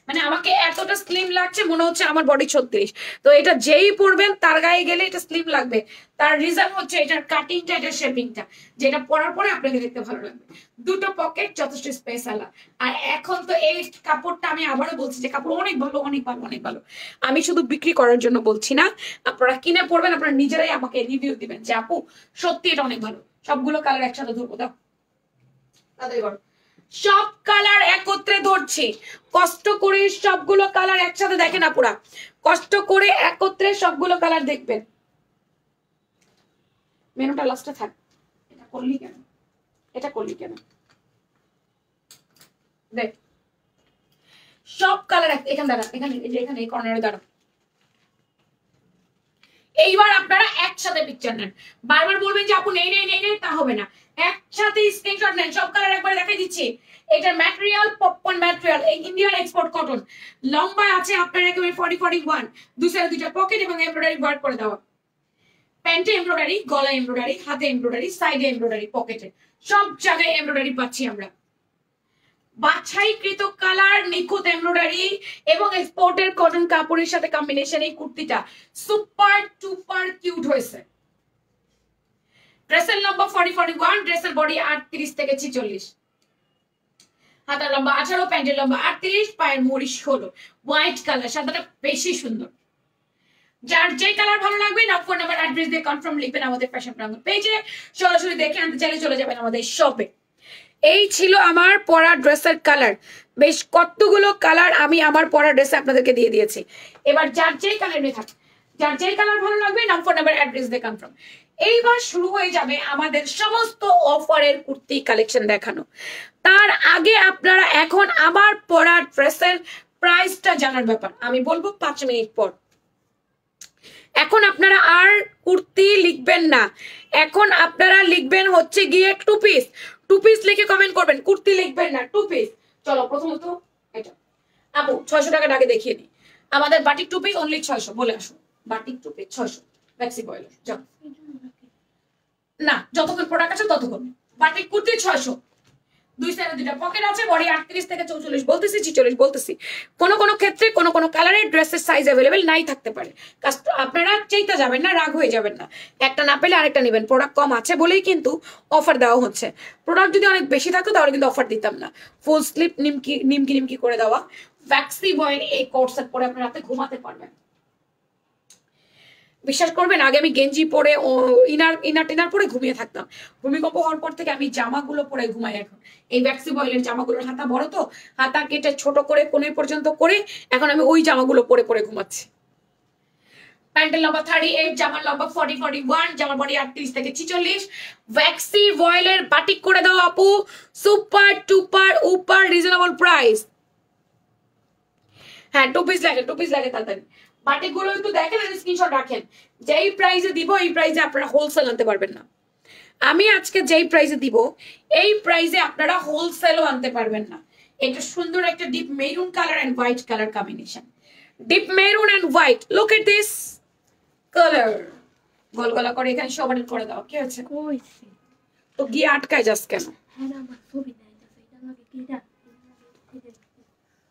S1: মানে আমাকে এতটা স্লিম লাগছে, মনে হচ্ছে আমার বডি 36। তো এটা যেই পরবেন তার গায়ে গেলে এটা স্লিম লাগবে। তার রিজন হচ্ছে এটার কাটিংটা, এটার শেপিংটা, যেটা পরার পরে আপনাকে দেখতে ভালো লাগবে। দুটো পকেট, যথেষ্ট স্পেস আলা। আর এখন তো এই কাপড়টা আমি আবারও বলছি যে কাপড় অনেক ভালো, অনেক ভালো, অনেক ভালো। আমি শুধু বিক্রি করার জন্য বলছি না, আপনারা কিনে পড়বেন, আপনারা নিজেরাই আমাকে রিভিউ দিবেন যে আপু সত্যি এটা অনেক ভালো। সবগুলো কালার একসাথে ধরবো, দাও তাড়াতাড়ি করো। সব কালার একত্রে ধরছি, কষ্ট করে সবগুলো কালার একসাথে দেখেন আপুরা, কষ্ট করে একত্রে সবগুলো কালার দেখবেন। মেনুটা লাস্টে থাক, এটা করলি কেন, এটা করলি কেন, দেখ সব কালার এখানে দাঁড়া, এখানে এখানে এই কর্নারে দাঁড়া। এইবার আপনারা একসাথে পিকচার নেন, বারবার বলবেন যে আপু নেই নেই নেই নেই, তা হবে না। একসাথে স্ক্রিনশট নেন, সব কালার একবার দেখাই দিচ্ছি। এটার material popcorn material, Indian export cotton. লম্বা আছে আপনার একেবারে 40-41, দুই সাইডে দুইটা পকেট এবং এমব্রয়ডারি ওয়ার্ক করে দেওয়া। প্যান্টে এমব্রয়ডারি, গলা এমব্রয়ডারি, হাতে এমব্রয়ডারি, সাইডে এমব্রয়ডারি, পকেটে সব জায়গায় এমব্রয়ডারি পাচ্ছি আমরা। বাছাইকৃত কালার, নিখুঁত এমব্রয়ডারি এবং এক্সপোর্টের কটন কাপড়ের সাথে কম্বিনেশন। এই কুর্তিটা সুপার টুপার কিউট হয়েছে। ড্রেসের লম্বা 40-41, ড্রেসের বডি 38 থেকে 46, হাতার লম্বা 18, প্যান্টের লম্বা 38, পায়ের মুড়ি 16। হোয়াইট কালার, সাদাটা বেশি সুন্দর। যার যে কালার ভালো লাগবে না ফোন নাম্বার অ্যাড্রেস দিয়ে কনফার্ম লিখবেন আমাদের ফ্যাশন প্রাঙ্গণ পেজে। সরাসরি দেখে আনতে চাইলে চলে যাবেন আমাদের শপে। এই ছিল আমার পরা ড্রেসের কালার, বেশ কতগুলো কালার আমি আমার পরা ড্রেসে আপনাদেরকে দিয়ে দিয়েছি। এবার যার যেই কালার নিয়ে থাকে, যার যেই কালার ভালো লাগবে নাম ফোন নাম্বার অ্যাড্রেস দিয়ে কনফার্ম। এইবার শুরু হয়ে যাবে আমাদের সমস্ত অফারের কুর্তি কালেকশন দেখানো। তার আগে আপনারা এখন আমার পরা ড্রেসের প্রাইসটা জানার ব্যাপার আমি বলবো 5 মিনিট পর। এখন আপনারা আর কুর্তি লিখবেন না, এখন আপনারা লিখবেন হচ্ছে গিয়ে টু পিস। টু পিস লিখে কমেন্ট করবেন, কুর্তি লিখবেন না, টু পিস। চলো প্রথমত এটা আপু 600 টাকা আগে দেখিয়ে নি। আমাদের বাটিক টু পিস অনলি 600, বলে আসো বাটিক টু পিস 600 ভ্যাক্সি বয়লার। যাও না, যতক্ষণ প্রোডাক্ট আছে ততক্ষণ। বাটিক কুর্তি 600, দুই সাইডে দুইটা পকেট আছে, বডি 38 থেকে 44 বলতেছি, 46 বলতেছি। কোন কোন ক্ষেত্রে কোন কোন কালারের ড্রেসের সাইজ अवेलेबल নাই থাকতে পারে, আপনারা চাইতে যাবেন না, রাগ হয়ে যাবেন না। একটা না পেলে আরেকটা নেবেন, প্রোডাক্ট কম আছে বলেই কিন্তু অফার দেওয়া হচ্ছে। প্রোডাক্ট যদি অনেক বেশি থাকতো তাহলে কিন্তু অফার দিতাম না। ফুল স্লিপ নিমকি নিমকি নিমকি করে দেওয়া ভ্যাক্সি বয়েল এই কোট সেট পরে আপনারা রাতে ঘুমাতে পারবেন। বিশ্বাস করবেন আগে আমি গেঞ্জি পরে ইনার টিনার পরে ঘুমিয়ে থাকতাম, ভূমিকম্প হওয়ার পর থেকে আমি জামাগুলো পরে ঘুমাই। এখন এই ভ্যাক্সি বয়েলের জামাগুলোর হাতা বড় তো, হাতা কেটে ছোট করে কোণে পর্যন্ত করে এখন আমি ওই জামাগুলো পরে পরে ঘুমাচ্ছি। প্যান্টের লম্বা 38, জামার লম্বা 40-41, জামার বডি 38 থেকে 46। ভ্যাক্সি বয়েলের বাটিক করে দাও আপু, সুপার টুপার উপার রিজনেবল প্রাইস। হ্যাঁ টু পিস লাগে তাড়াতাড়ি। বাটিক গুলো একটু দেখেন আর স্ক্রিনশট রাখেন। যেই প্রাইসে দিব এই প্রাইসে আপনারা হোলসেল আনতে পারবেন না। আমি আজকে যেই প্রাইসে দিব এই প্রাইসে আপনারা হোলসেলও আনতে পারবেন না। এটা সুন্দর একটা deep maroon colour and white colour combination, deep maroon and white. Look at this colour. গোল গলা করে এখানে সবার করে দাও। কি হচ্ছে? তো গিয়ে আটকায় যাস কেন?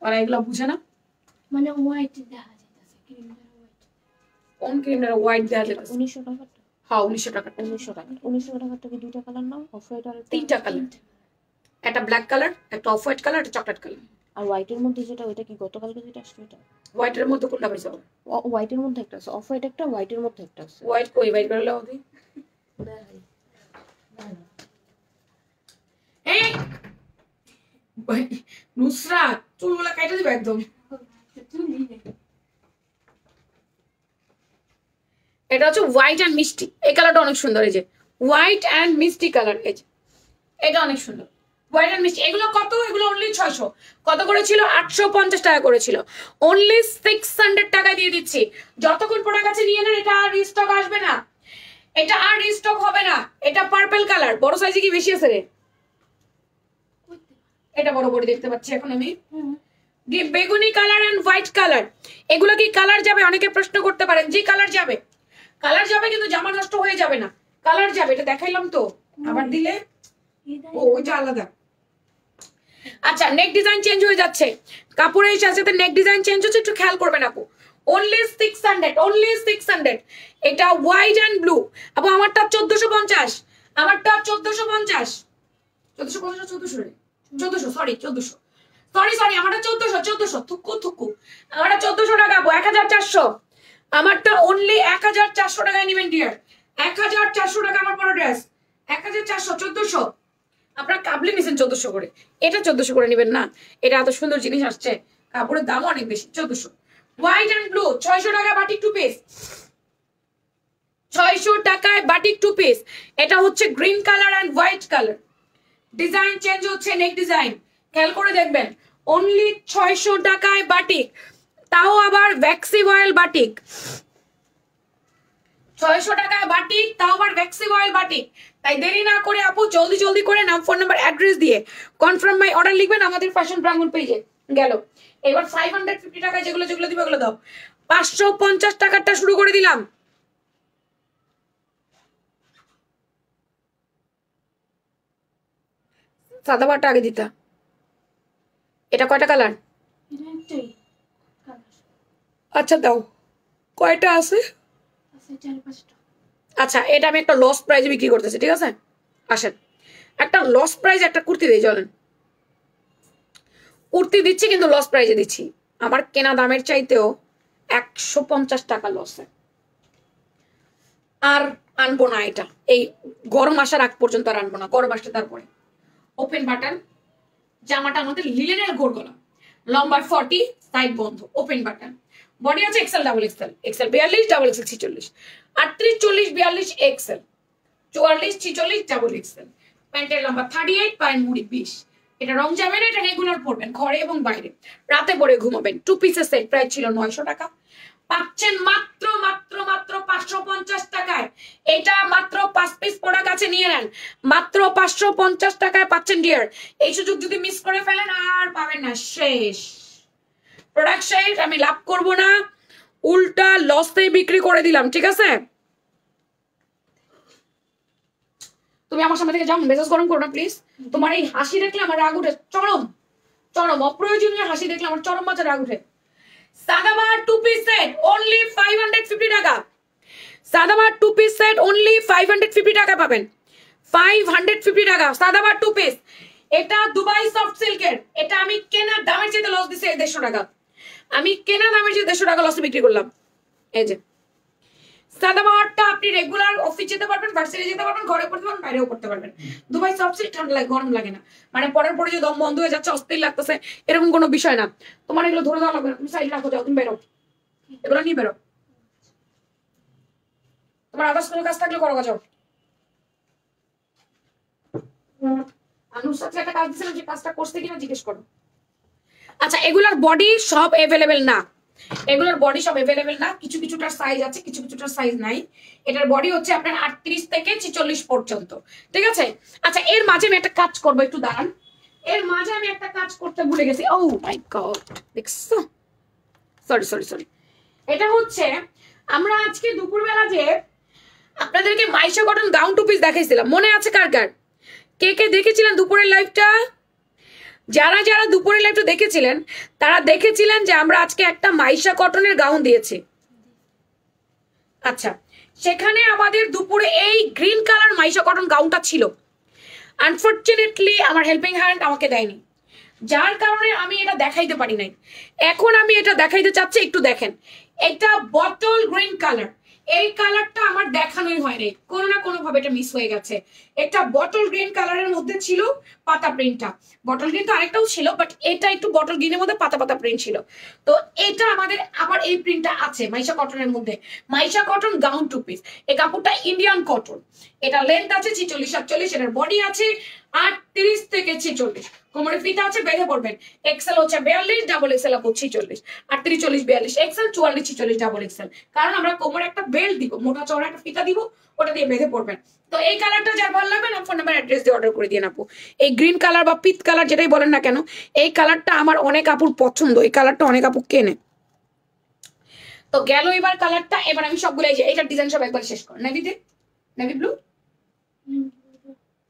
S1: ওরা এগুলো বুঝে না,
S2: মানে হোয়াইট দেখা যাইতাছে,
S1: কোন ক্রিমটার হোয়াইট দেখা যাচ্ছে?
S2: 1900 টাকা।
S1: হ্যাঁ 1900 টাকা।
S2: 1900 টাকা থেকে দুইটা কালার নাও, অফ হোয়াইট আর
S1: তিনটা কালার, একটা ব্ল্যাক কালার, একটা অফ হোয়াইট কালার, একটা চকলেট কালার।
S2: আর হোয়াইটের মধ্যে যেটা, ওইটা কি গতকালকে যেটা আসছে ওইটা?
S1: হোয়াইটের মধ্যে কোনটা পাইছো?
S2: হোয়াইটের মধ্যে একটা আছে, অফ হোয়াইট একটা, হোয়াইটের মধ্যে একটা আছে।
S1: হোয়াইট কই হোয়াইট করলে হবে? এই ভাই নুসরাত চুলগুলা কেটে দিবে একদম। এটা হচ্ছে হোয়াইট এন্ড মিষ্টি, এই কালারটা অনেক সুন্দর। এই যে হোয়াইট এন্ড মিষ্টি কালার, এই যে এটা অনেক সুন্দর হোয়াইট এন্ড মিষ্টি। এগুলো কত? এগুলো অনলি 600। কত করেছিল? 850 টাকা করেছিল, অনলি 600 টাকা দিয়ে দিচ্ছি। যতক্ষণ প্রোডাক্ট আছে নিয়ে নেন, এটা আর রিস্টক আসবে না, এটা আর রিস্টক হবে না। এটা পার্পল কালার, বড় সাইজে কি বেশি আছে রে? এটা বড় বড় দেখতে পাচ্ছি এখন আমি। বেগুনি কালার এন্ড হোয়াইট কালার, এগুলো কি কালার যাবে? অনেকে প্রশ্ন করতে পারেন। জি কালার যাবে, কালার যাবে, কিন্তু জামা নষ্ট হয়ে যাবে না, কালার যাবে। এটা দেখাইলাম তো, আবার দিলে ও ওইটা আলাদা। আচ্ছা নেক ডিজাইন চেঞ্জ হয়ে যাচ্ছে, কাপড়ের সাথে নেক ডিজাইন চেঞ্জ হচ্ছে, একটু খেয়াল করবেন আপু। Only 600, only 600। এটা হোয়াইট এন্ড ব্লু। আপু আমারটা 1450, আমারটা 1450, 1450, 1400 সরি 1400, সরি আমারটা 1400 থুকু আমারটা 1400 টাকা আপু, 1400। আমারটা অনলি 1400 টাকায় নেবেন ডিয়ার, 1400 টাকা আমার বড় ড্রেস, 1400, 1400। আপনার কাবলি নিছেন 1400 করে, এটা 1400 করে নেবেন না। এটা এত সুন্দর জিনিস আসছে, কাপড়ের দাম অনেক বেশি। 1400 হোয়াইট এন্ড ব্লু, 600 টাকা বাটিক টু পিস, 600 টাকায় বাটিক টু পিস। এটা হচ্ছে green colour and white colour, design change হচ্ছে, নেক ডিজাইন খেয়াল করে দেখবেন। অনলি 600 টাকায় বাটিক, তাও আবার ভ্যাক্সি অয়েল বাটিক। 600 টাকায় বাটিক, তাও আবার ভ্যাক্সি অয়েল বাটিক। তাই দেরি না করে আপু জলদি জলদি করে নাম, ফোন নাম্বার, অ্যাড্রেস দিয়ে কনফার্ম মাই অর্ডার লিখবেন আমাদের ফ্যাশন প্রাঙ্গণ পেজে। গেল এবার 550 টাকা যেগুলো যেগুলো দিবে ওগুলো দাও। 550 টাকারটা শুরু করে দিলাম। সাদা বাটা আগে দিতা। এটা কয়টা কালার? আচ্ছা দাও, কয়টা আছে? আচ্ছা এটা আমি একটা লস প্রাইজে বিক্রি করতেছি, ঠিক আছে? আসেন একটা লস প্রাইজ একটা কুর্তি দিই, চলেন। কুর্তি দিচ্ছি কিন্তু লস প্রাইজে দিচ্ছি, আমার কেনা দামের চাইতেও 150 টাকা লসে। আর আনবো না এটা, এই গরম আসার আগ পর্যন্ত আর আনবো না, গরম আসলে তারপরে। ওপেন বাটন, জামাটা আমাদের লিলেনের গোল গলা, লম্বা 40, সাইড বন্ধ, ওপেন বাটন। বডি আছে XL, double XL, XL 42, double XL 46, 38, 40, 42 XL, 44, 46 double XL. প্যান্টের লম্বা 38, পায়ের মুড়ি 20। এটা রং যাবে না, এটা রেগুলার পরবেন ঘরে এবং বাইরে, রাতে পরে ঘুমাবেন। 2 পিসের সেট প্রাইস ছিল 900 টাকা, পাচ্ছেন মাত্র মাত্র মাত্র 550 টাকায়। এটা মাত্র 5 পিস প্রোডাক্ট আছে, নিয়ে নেন, মাত্র 550 টাকায় পাচ্ছেন ডিয়ার। এই সুযোগ যদি মিস করে ফেলেন আর পাবেন না, শেষ প্রোডাক্ট শেষ। আমি লাভ করব না, উল্টা লসে বিক্রি করে দিলাম, ঠিক আছে? তুমি আমার সামনে থেকে যাও, মেজাজ গরম করো না প্লিজ। তোমার এই হাসি দেখলে আমার রাগ উঠে, চরম চরম অপ্রয়োজনীয় হাসি দেখলে আমার চরম মাত্রা রাগ উঠে। সাদামার 2 পিস সেট অনলি 550 টাকা, সাদামার 2 পিস সেট অনলি 550 টাকা পাবেন, 550 টাকা সাদামার 2 পিস। এটা দুবাই সফট সিল্কের, এটা আমি কেনা দামের চেয়ে লস দিছি 150 টাকা, আমি কেনা দামের চেয়ে 150 টাকা লসে বিক্রি করলাম। এই যে সাদামারটা আপনি রেগুলার অফিস যেতে পারবেন, ভার্সিটি যেতে পারবেন, ঘরে করতে পারবেন, বাইরেও করতে পারবেন। দুবাই সফট সিল্ক ঠান্ডা লাগে, গরম লাগে না, মানে পরের পরে যে দম বন্ধ হয়ে যাচ্ছে, অস্থির লাগতেছে, এরকম কোনো বিষয় না। তোমার এগুলো ধরে দেওয়া লাগবে না, তুমি সাইড রাখো, যাও তুমি বেরো, এগুলো নিয়ে বেরো। তোমার আদার্স কোনো কাজ থাকলে করো, যাও। নুসরাত একটা কাজ দিয়েছিলাম, যে কাজটা করছে কিনা জিজ্ঞেস করো। আচ্ছা এগুলার বডি সব এভেলেবেল না, এগুলোর বডি সব এভেলেবেল না, কিছু কিছুটার সাইজ আছে, কিছু কিছুটার সাইজ নাই। এটার বডি হচ্ছে আপনার 38 থেকে 46 পর্যন্ত, ঠিক আছে? আচ্ছা এর মাঝে আমি একটা কাজ করবো, একটু দাঁড়ান, এর মাঝে আমি একটা কাজ করতে ভুলে গেছি। ও মাই গড, দেখছো, সরি সরি সরি। এটা হচ্ছে আমরা আজকে দুপুরবেলা যে আপনাদেরকে Maisha cotton gown two piece দেখাইছিলাম, মনে আছে কার কার? কে কে দেখেছিলেন দুপুরের লাইভটা? যারা যারা দুপুরের লাইভটা দেখেছিলেন তারা দেখেছিলেন যে আমরা আজকে একটা মাইশা কটনের গাউন দিয়েছি। আচ্ছা, সেখানে আমাদের দুপুরে এই গ্রিন কালার মাইশা কটন গাউনটা ছিল। আনফরচুনেটলি আমার হেল্পিং হ্যান্ড আমাকে দেয়নি, যার কারণে আমি এটা দেখাইতে পারি নাই। এখন আমি এটা দেখাইতে চাচ্ছি, একটু দেখেন। এটা বটল গ্রিন কালার, এই কালারটা আমার দেখানোই হয় নাই, কোনো না কোনো ভাবে এটা মিস হয়ে গেছে। এটা বটল গ্রিন কালারের মধ্যে ছিল পাতা প্রিন্টটা। বটল গ্রিন তো আরেকটাও ছিল, বাট এটা একটু বটল গ্রিনের মধ্যে পাতা পাতা প্রিন্ট ছিল। তো এটা আমাদের আবার এই প্রিন্টটা আছে মাইশা কটনের মধ্যে, Maisha cotton gown two piece. এই কাপড়টা ইন্ডিয়ান কটন, এটা লেন্থ আছে 46-48, এটার বডি আছে 38 থেকে 46, কোমরে ফিতা আছে, বেঁধে পড়বেন। এক্সেল হচ্ছে 42, ডাবল এক্সেল আপু 46, 38, 40, 42 এক্সেল, 44, 46 ডাবল এক্সেল। কারণ আমরা কোমরে একটা বেল্ট দিব, মোটা চওড়া একটা ফিতা দিব, ওটা দিয়ে বেঁধে পড়বেন। তো এই কালারটা যার ভালো লাগবে না, ফোন নাম্বার অ্যাড্রেস দিয়ে অর্ডার করে দিয়ে আপু। এই গ্রিন কালার বা পিচ কালার যেটাই বলেন না কেন, এই কালারটা আমার অনেক আপুর পছন্দ, এই কালারটা অনেক আপু কেনে। তো গেল এবার কালারটা। এবার আমি সবগুলো এই যে এইটার ডিজাইন সব একবার শেষ কর। নেভিতে, নেভি ব্লু,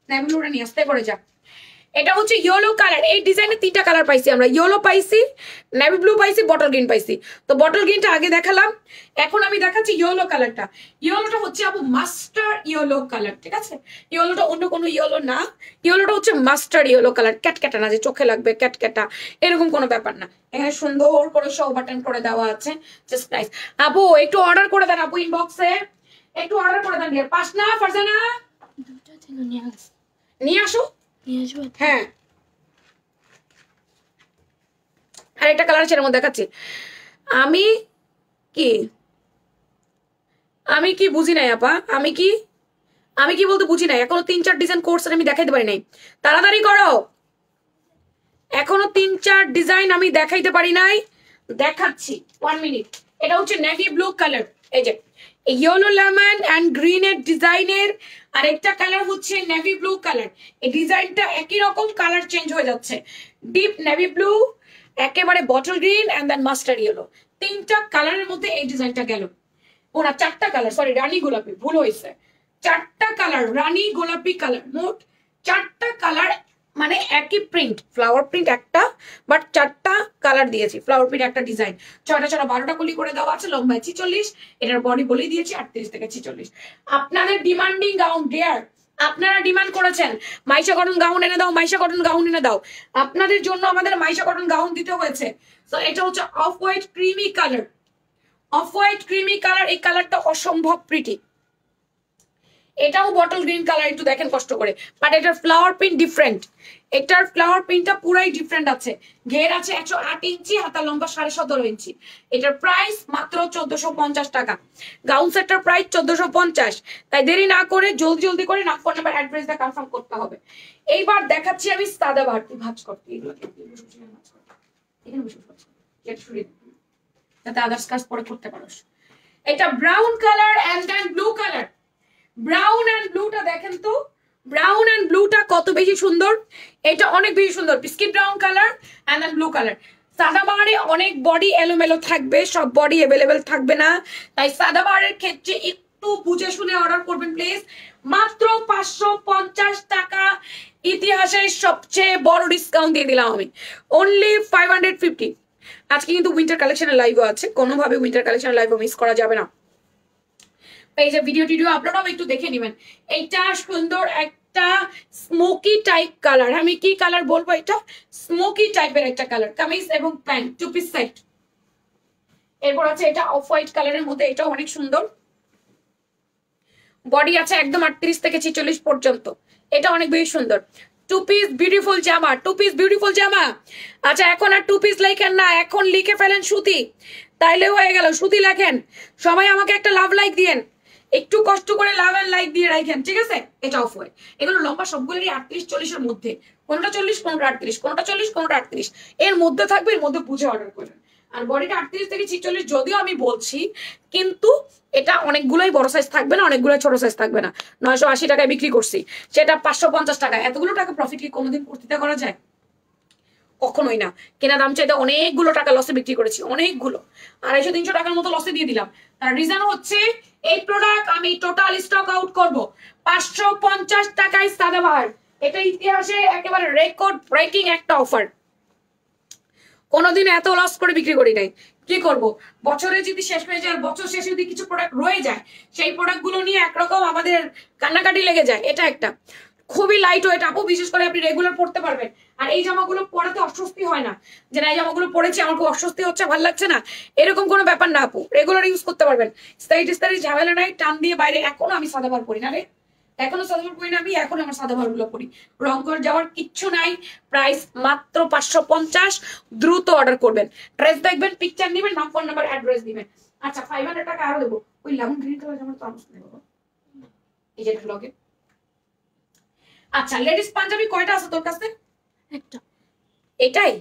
S1: নেভি ব্লুটা নিয়ে আসতে করে যা। এটা হচ্ছে ইয়েলো কালার, এই ডিজাইনে 3টা কালার পাইছি আমরা, ইয়েলো পাইছি, নেভি ব্লু পাইছি, বটল গ্রিন পাইছি। তো বটল গ্রিনটা আগে দেখালাম, এখন আমি দেখাচ্ছি ইয়েলো কালারটা। ইয়েলোটা হচ্ছে আপু মাস্টার ইয়েলো কালার, ঠিক আছে? ইয়েলোটা অন্য কোনো ইয়েলো না, ইয়েলোটা হচ্ছে মাস্টার ইয়েলো কালার। ক্যাটক্যাটা না যে চোখে লাগবে ক্যাটক্যাটা, এরকম কোনো ব্যাপার না। এখানে সুন্দর করে শো বাটন করে দেওয়া আছে, জাস্ট নাইস। আপু একটু অর্ডার করে দেন, আপু ইনবক্সে একটু অর্ডার করে দেন। পাশনা ফারজানা নিয়ে আসো, হ্যাঁ। আর একটা কালার আছে এর মধ্যে দেখাচ্ছি। আমি কি বুঝি নাই আপা, আমি কি বলতে বুঝি নাই। এখনো 3-4 ডিজাইন কোর্স আমি দেখাইতে পারি নাই, তাড়াতাড়ি করো। এখনো 3-4 ডিজাইন আমি দেখাইতে পারি নাই, দেখাচ্ছি 1 মিনিট। এটা হচ্ছে নেভি ব্লু কালার, এই যে ইয়েলো লেমন এন্ড গ্রিন এর ডিজাইনের আরেকটা কালার হচ্ছে নেভি ব্লু কালার। এই ডিজাইনটা একই রকম, কালার চেঞ্জ হয়ে যাচ্ছে। ডিপ নেভি ব্লু, একেবারে bottle green and then mustard yellow, 3টা কালারের মধ্যে এই ডিজাইনটা গেল। ওরা 4টা কালার, সরি রানী গোলাপি, ভুল হয়েছে। 4টা কালার, রানী গোলাপি কালার, মোট 4টা কালার, মানে একই প্রিন্ট, ফ্লাওয়ার প্রিন্ট একটা, বাট 4টা কালার দিয়েছি। ফ্লাওয়ার প্রিন্ট একটা ডিজাইন, 6টা 12টা কলি করে দেওয়া আছে, লম্বায় 46, এটার বডি বলেই দিয়েছি 38 থেকে 46। আপনাদের ডিমান্ডিং গাউন ডেয়ার, আপনারা ডিমান্ড করেছেন মাইশা কটন গাউন এনে দাও, মাইশা কটন গাউন এনে দাও, আপনাদের জন্য আমাদের মাইশা কটন গাউন দিতে হয়েছে। তো এটা হচ্ছে off white creamy colour, off white creamy colour. এই কালারটা অসম্ভব প্রিটি। এটাও বটল গ্রিন কালার, একটু দেখেন কষ্ট করে, বাট এটার ফ্লাওয়ার প্রিন্ট ডিফারেন্ট। এটার ফ্লাওয়ার প্রিন্টটা পুরাই ডিফারেন্ট আছে। ঘের আছে 108 ইঞ্চি, হাতা লম্বা 17.5 ইঞ্চি। এটার প্রাইস মাত্র 1450 টাকা। গাউন সেটটার প্রাইস 1450। তাই দেরি না করে জলদি জলদি করে না, ফোন নাম্বার অ্যাড্রেসটা কনফার্ম করতে হবে। এইবার দেখাচ্ছি আমি সাদা বাড়তি ভাঁজ করতে, এগুলো এখানে বসে যাতে আদার্স কাজ পরে করতে পারোস। এটা brown colour and then blue colour. Brown and ব্লুটা দেখেন তো, ব্রাউন এন্ড ব্লুটা কত বেশি সুন্দর। এটা অনেক বেশি সুন্দর, biscuit brown colour and then blue colour. সাদাবাহারে অনেক বডি এলোমেলো থাকবে, সব বডি অ্যাভেলেবেল থাকবে না, তাই সাদাবাহারের ক্ষেত্রে একটু বুঝে শুনে অর্ডার করবেন প্লিজ। মাত্র 550 টাকা, ইতিহাসের সবচেয়ে বড় ডিসকাউন্ট দিয়ে দিলাম আমি, অনলি 550। আজকে কিন্তু উইন্টার কালেকশনের লাইভও আছে, কোনোভাবে উইন্টার কালেকশনের লাইভও মিস করা যাবে না। এই যে ভিডিও টিডিও আপনারাও একটু দেখে নেবেন। এইটা সুন্দর একটা স্মোকি টাইপ কালার, আমি কি কালার বলবো, এটা স্মোকি টাইপের একটা কালার, কামিজ এবং প্যান্ট 2 পিস সেট। এরপর আছে এটা অফ হোয়াইট কালারের মধ্যে, এটা অনেক সুন্দর, বডি আছে একদম 38 থেকে 46 পর্যন্ত। এটা অনেক বেশি সুন্দর। 2 পিস বিউটিফুল জামা, 2 পিস বিউটিফুল জামা। আচ্ছা এখন আর 2 পিস লেখেন না, এখন লিখে ফেলেন সুতি, তাইলে হয়ে গেল। সুতি লেখেন, সবাই আমাকে একটা লাভ লাইক দিয়েন, একটু কষ্ট করে লাভ এন্ড লাইক দিয়ে রাখেন, ঠিক আছে? এটা অফ হোয়াইট, এগুলো লম্বা সবগুলোরই 38-40 এর মধ্যে, কোনটা 40, কোনটা 38, কোনটা 40, কোনটা 38 এর মধ্যে থাকবে, এর মধ্যে বুঝে অর্ডার করেন। আর বডিটা 38 থেকে 46 যদিও আমি বলছি, কিন্তু এটা অনেকগুলোই বড় সাইজ থাকবে না, অনেকগুলো ছোট সাইজ থাকবে না। 980 টাকায় বিক্রি করছি, সেটা 550 টাকা। এতগুলো টাকা প্রফিট কি কোনোদিন করতে করা যায়? কখনোই না। কেনা দাম চাইতে অনেকগুলো টাকা লসে বিক্রি করেছি, অনেকগুলো, 250-300 টাকার মতো লসে দিয়ে দিলাম। তার রিজন হচ্ছে এই প্রোডাক্ট আমি টোটাল স্টক আউট করব 550 টাকায় সাদাবাহার। এটা ইতিহাসে একেবারে রেকর্ড ব্রেকিং একটা অফার, কোনোদিন এত লস করে বিক্রি করি নাই। কি করব, বছরে যদি শেষ হয়ে যায়, বছর শেষে যদি কিছু প্রোডাক্ট রয়ে যায়, সেই প্রোডাক্ট গুলো নিয়ে একরকম আমাদের কান্নাকাটি লেগে যায়। এটা একটা খুবই লাইট ওয়েট আপু, বিশেষ করে আপনি রেগুলার পড়তে পারবেন। আর এই জামাগুলো পরাতে অস্বস্তি হয় না, যে না এই জামাগুলো পরেছি আমার খুব অস্বস্তি হচ্ছে, ভালো লাগছে না, এরকম কোনো ব্যাপার না আপু। রেগুলার ইউজ করতে পারবেন, স্টাইল ঝামেলা নাই, টান দিয়ে বাইরে। এখনো আমি সাদাবার পরি না রে, এখনো সাদাবার পরি না আমি, এখন আমার সাদাবার গুলো পরি। রং করে যাওয়ার কিচ্ছু নাই। প্রাইস মাত্র 550। দ্রুত অর্ডার করবেন। ড্রেস দেখবেন, পিকচার নেবেন, নাম, ফোন নাম্বার, অ্যাড্রেস দিবেন। আচ্ছা 500 টাকা আরো দেবো। ওই লেমন গ্রিন কালার জামার তো আমার নেবো, এই যেটা ব্লগে। আচ্ছা লেডিস পাঞ্জাবি কয়টা আছে তোর কাছে?
S2: একটা।
S1: এটাই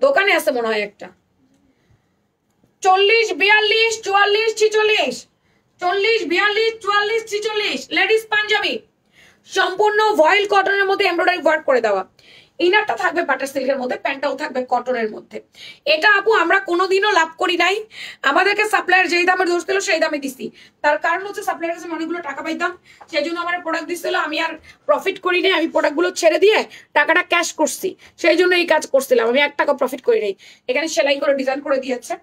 S1: দোকানে আছে মনে হয় একটা। 40, 42, 44, 46, 40, 42, 44, 46 লেডিস পাঞ্জাবি, সম্পূর্ণ ভয়েল কটনের মধ্যে এমব্রয়ডারি ওয়ার্ক করে দেওয়া। ইনারটা থাকবে বাটার সিল্কের মধ্যে, প্যান্টটাও থাকবে কটনের মধ্যে। এটা আপু আমরা কোনোদিনও লাভ করি নাই। আমাদেরকে সাপ্লায়ার যেই দামে দোষ দিল সেই দামে দিছি। তার কারণ হচ্ছে সাপ্লায়ার কাছে অনেকগুলো টাকা পাইতাম, সেই জন্য আমার প্রোডাক্ট দিচ্ছিল। আমি আর প্রফিট করি নাই, আমি প্রোডাক্টগুলো ছেড়ে দিয়ে টাকাটা ক্যাশ করছি, সেই জন্য এই কাজ করছিলাম। আমি 1 টাকা প্রফিট করি নাই। এখানে সেলাই করে ডিজাইন করে দিয়েছে।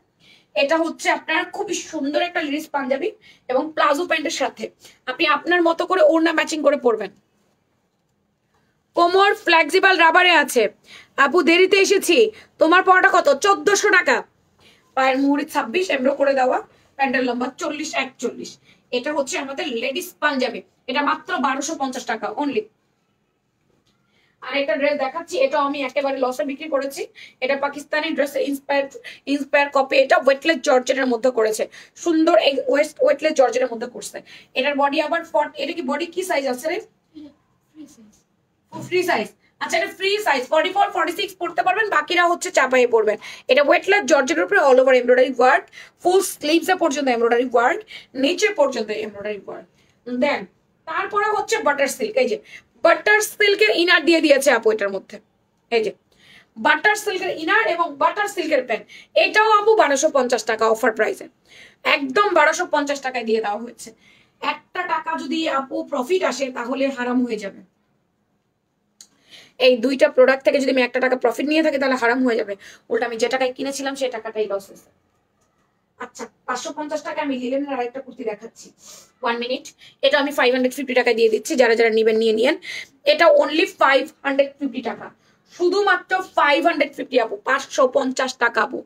S1: এটা হচ্ছে আপনার খুবই সুন্দর একটা লেডিস পাঞ্জাবি এবং প্লাজো প্যান্টের সাথে আপনি আপনার মতো করে ওড়না ম্যাচিং করে পরবেন। কোমর ফ্লেক্সিবল রাবারে আছে। আপু দেরিতে এসেছি, তোমার পড়াটা কত? 1400 টাকা। পায়ের মুহুরি 26, এমব্রো করে দেওয়া, প্যান্টের লম্বা 40, 41। এটা হচ্ছে আমাদের লেডিস পাঞ্জাবি, এটা মাত্র 1250 টাকা অনলি। আর একটা ড্রেস দেখাচ্ছি, এটা আমি একেবারে লসে বিক্রি করেছি। এটা পাকিস্তানি ড্রেসের ইন্সপায়ার কপি। এটা ওয়েটলেস জর্জেটের মধ্যে করেছে, সুন্দর ওয়েটলেস জর্জেটের মধ্যে করছে। এটার বডি আবার এটা কি বডি কি সাইজ আছে রে? Free size. আচ্ছা এটা ফ্রি সাইজ 44, 46 পড়তে পারবেন, বাকিরা হচ্ছে চাপায়ে পড়বেন। এটা ওয়েটলেস জর্জেটের উপরে all over embroidery work, full sleeves এ পর্যন্ত এমব্রয়ডারি ওয়ার্ক, নিচে পর্যন্ত এমব্রয়ডারি ওয়ার্ক। দেন তারপরে হচ্ছে বাটার সিল্ক। এই যে বাটার সিল্কের ইনার দিয়ে দিয়েছে আপু এটার মধ্যে, এই যে বাটার সিল্কের ইনার এবং বাটার সিল্কের প্যান্ট। এটাও আপু 1250 টাকা অফার প্রাইসে, একদম 1250 টাকায় দিয়ে দেওয়া হয়েছে। 1 টাকা যদি আপু প্রফিট আসে তাহলে হারাম হয়ে যাবে। এই 2টা প্রোডাক্ট থেকে যদি আমি 1 টাকা প্রফিট নিয়ে থাকি তাহলে হারাম হয়ে যাবে। উল্টা আমি যে টাকায় কিনেছিলাম সেই টাকাটাই লস হয়েছে। আচ্ছা 550 টাকা আমি লিলেনের আরেকটা কুর্তি দেখাচ্ছি, 1 মিনিট। এটা আমি 550 টাকায় দিয়ে দিচ্ছি, যারা যারা নিবেন নিয়ে নিয়েন। এটা অনলি 550 টাকা, শুধুমাত্র 550 আপু, 550 টাকা আপু।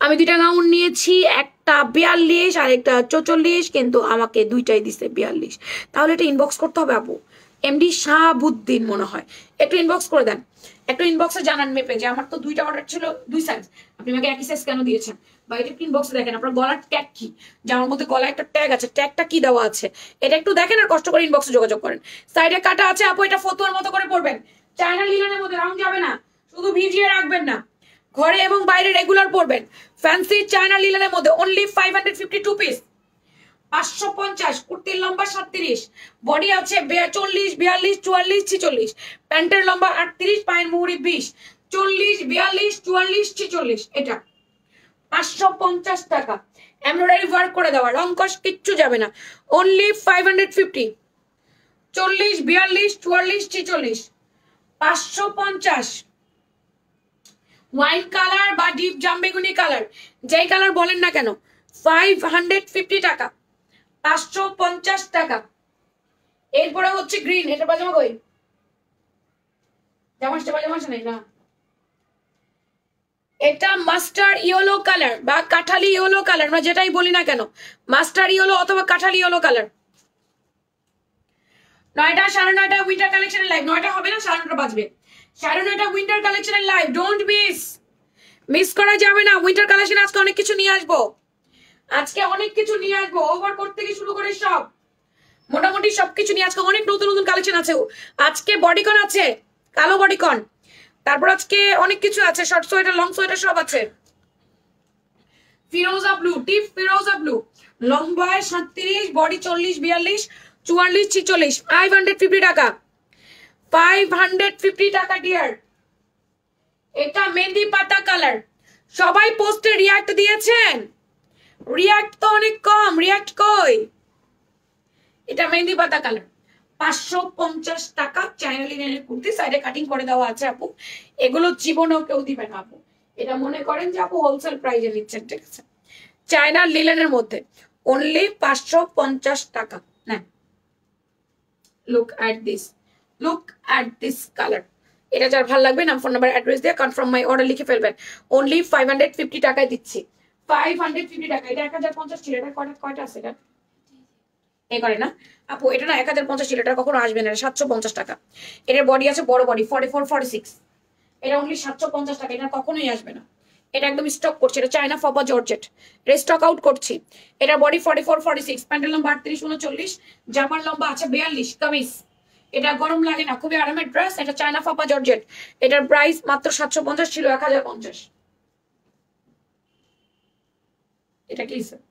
S1: আমি 2টা গাউন নিয়েছি, একটা 42 আর একটা 44, কিন্তু আমাকে 2টাই দিছে 42। তাহলে এটা ইনবক্স করতে হবে আপু, এমডি শাহাবুদ্দিন মনে হয়, একটু ইনবক্স করে দেন। একটু ইনবক্সে জানান মেপে যে আমার তো 2টা অর্ডার ছিল 2 সাইজ, আপনি আমাকে একই সাইজ কেন দিয়েছেন? বা এটা একটু ইনবক্সে দেখেন আপনার গলার ট্যাগ কি, জামার মধ্যে গলায় একটা ট্যাগ আছে, ট্যাগটা কি দেওয়া আছে এটা একটু দেখেন, আর কষ্ট করে ইনবক্সে যোগাযোগ করেন। সাইডে কাটা আছে আপু, এটা ফতুয়ার মতো করে পরবেন, চায়না লিলেনের মধ্যে রাউন্ড যাবে না, শুধু ভিজিয়ে রাখবেন না, ঘরে এবং বাইরে রেগুলার পরবেন। ফ্যান্সি চায়না লিলেনের মধ্যে অনলি 552 পিস, 550। কুর্তির লম্বা 37, বডি আছে 40, 42, 44, 46, প্যান্টের লম্বা 38, পায়ের মুহুরি 20, 40, 42, 44, 46। এটা 550 টাকা, এমব্রয়ডারি ওয়ার্ক করে দেওয়া, রং কস কিচ্ছু যাবে না, অনলি 550। 40, 42, 44, 46, 550। ওয়াইন কালার বা ডিপ জামবেগুনি কালার, যেই কালার বলেন না কেন, 550 টাকা, 550 টাকা। এরপরে হচ্ছে গ্রিন, এটা পাজামা কই, জামা নেই না। এটা মাস্টার্ড ইয়েলো কালার বা কাঠালি ইয়েলো কালার, আমরা যেটাই বলি না কেন, মাস্টার্ড ইয়েলো অথবা কাঠালি ইয়েলো কালার। 9টা 9:30 উইন্টার কালেকশনের লাইভ, 9টা হবে না, 9:30 বাজবে। 9:30 উইন্টার কালেকশনের লাইভ, ডোন্ট মিস করা যাবে না। উইন্টার কালেকশন আজকে অনেক কিছু নিয়ে আসবো, ওভার কোট থেকে শুরু করে সব, মোটামুটি সবকিছু নিয়ে আজকে অনেক নতুন নতুন কালেকশন আছে। আজকে বডিকন আছে, কালো বডিকন, তারপর আজকে অনেক কিছু আছে, শর্ট সোয়েটার, লং সোয়েটার সব আছে। ফিরোজা ব্লু, ডিপ ফিরোজা ব্লু, লম্বায় 37, বডি 40, 42, 44, 46, 550 টাকা, 550 টাকা ডিয়ার। এটা মেহেন্দি পাতা কালার। সবাই পোস্টে রিয়াক্ট দিয়েছেন? রিয়াক্ট তো অনেক কম, রিয়াক্ট কই? এটা মেহেন্দি পাতা কালার, 550 টাকা। চায়না লিনেনের কুর্তি, সাইডে কাটিং করে দেওয়া আছে আপু। এগুলো জীবনেও কেউ দিবে না আপু, এটা মনে করেন যে আপু হোলসেল প্রাইসে নিচ্ছেন, ঠিক আছে? চায়না লিনেনের মধ্যে অনলি 550 টাকা। না, look at this, look at this colour. এটা যার ভালো লাগবে নাম, ফোন নাম্বার, অ্যাড্রেস দিয়ে কনফার্ম মাই অর্ডার লিখে ফেলবেন। অনলি 550 টাকায় দিচ্ছি, 550 টাকা। এটা 1050 ছিল, এটা কয়টা আছে? এটা এই করে না আপু, এটা না 1050 ছিল, এটা কখনো আসবে না, 750 টাকা। এটার বডি আছে বড় বডি, 44 46। এটা অনলি 750 টাকা, এটা কখনোই আসবে না। এটা একদম স্টক করছে, এটা চায়না ফপা জর্জেট, এটা স্টক আউট করছি। এটা বডি 44 46, প্যান্টের লম্বা 38 39, জামার লম্বা আছে 42, কামিজ। এটা গরম লাগে না, খুবই আরামের ড্রেস। এটা চায়না ফপা জর্জেট, এটার প্রাইস মাত্র 750 ছিল, 1050। এটা কি sir?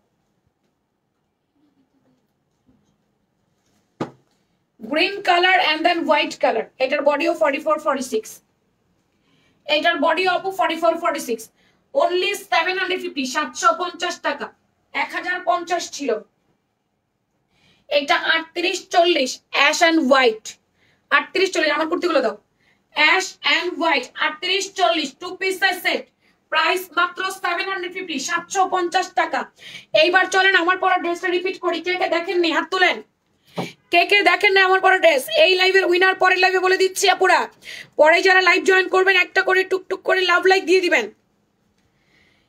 S1: Green colour and then white colour. এটার বডিও 44 46, এটার বডি অপু 44 46। অনলি 750, 750 টাকা, 1050 ছিল। এটা 38 40, অ্যাশ এন্ড হোয়াইট। 38 40, আমার কুর্তিগুলো দাও। অ্যাশ এন্ড হোয়াইট 38 40, টু পিসের সেট, প্রাইস মাত্র 750, 750 টাকা। এইবার চলেন আমার পরা ড্রেসটা রিপিট করি। কে কে দেখেননি হাত তুলেন, কে কে দেখেন না আমার পরা ড্রেস? এই লাইভের উইনার পরের লাইভে বলে দিচ্ছি আপুরা। পরে যারা লাইভ জয়েন করবেন একটা করে টুকটুক করে লাভ লাইক দিয়ে দিবেন।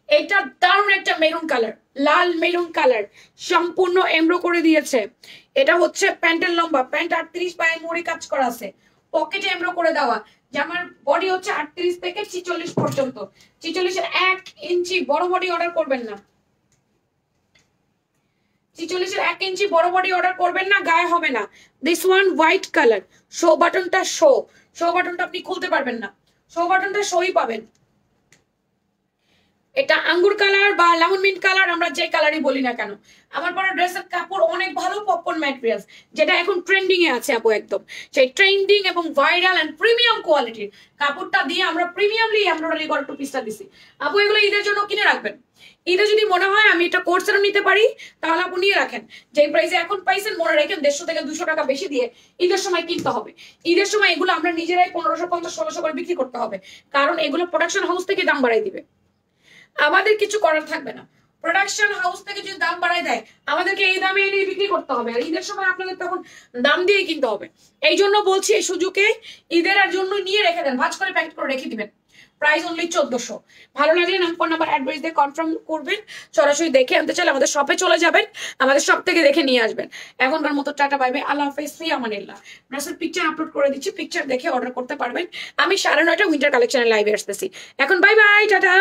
S1: এটা দারুণ একটা মেরুন কালার, লাল মেরুন কালার, সম্পূর্ণ এমব্রো করে দিয়েছে। এটা হচ্ছে প্যান্টের লম্বা, প্যান্ট 38, পায়ে মুড়ি কাজ করা আছে, পকেটে এমব্রো করে দেওয়া। জামার বডি হচ্ছে 38 থেকে 46 পর্যন্ত। 46 এর 1 ইঞ্চি বড় বডি অর্ডার করবেন না, 46 এর 1 ইঞ্চি বড় বডি অর্ডার করবেন না, গায়ে হবে না। This one white colour, show বাটনটা শো বাটনটা আপনি খুলতে পারবেন না, শো বাটনটা শোই পাবেন। এটা আঙ্গুর কালার বা লেমন মিন্ট কালার, আমরা যে কালারই বলি না কেন। আমার পরা ড্রেসের কাপড় অনেক ভালো, পপকর্ন ম্যাটেরিয়ালস, যেটা এখন ট্রেন্ডিং এ আছে আপু, একদম সেই ট্রেন্ডিং এবং ভাইরাল এন্ড প্রিমিয়াম কোয়ালিটির কাপড়টা দিয়ে আমরা প্রিমিয়ামলি এমব্রয়ডারি করা টু পিসটা দিছি আপু। এগুলো ঈদের জন্য কিনে রাখবেন। ঈদে যদি মনে হয় আমি এটা কোর্স নিতে পারি, তাহলে আপু নিয়ে রাখেন। যে প্রাইসে এখন পাইছেন মনে রাখেন 150 থেকে 200 টাকা বেশি দিয়ে ঈদের সময় কিনতে হবে। ঈদের সময় এগুলো আমরা নিজেরাই 1550 1600 করে বিক্রি করতে হবে, কারণ এগুলো প্রোডাকশন হাউস থেকে দাম বাড়াই দিবে, আমাদের কিছু করার থাকবে না। প্রোডাকশন হাউস থেকে যদি দাম বাড়ায় দেয়, আমাদেরকে এই দামে এনে বিক্রি করতে হবে, আর ঈদের সময় আপনাদের তখন দাম দিয়ে কিনতে হবে। এই জন্য বলছি এই সুযোগে ঈদের জন্য নিয়ে রেখে দেন, ভাঁজ করে প্যাকেট করে রেখে দিবেন। Price only 1400। ভালো লাগলে ফোন নাম্বার অ্যাড্রেস দিয়ে কনফার্ম করবেন। সরাসরি দেখে আনতে চাইলে আমাদের শপে চলে যাবেন, আমাদের শপ থেকে দেখে নিয়ে আসবেন। এখনকার মতো টাটা বাই বাই, আল্লাহ হাফেজ, ফি আমানিল্লাহ। ড্রেসের পিকচার আপলোড করে দিচ্ছি, পিকচার দেখে অর্ডার করতে পারবেন। আমি 9:30 উইন্টার কালেকশনের লাইভে আসতেছি। এখন বাই বাই, টাটা।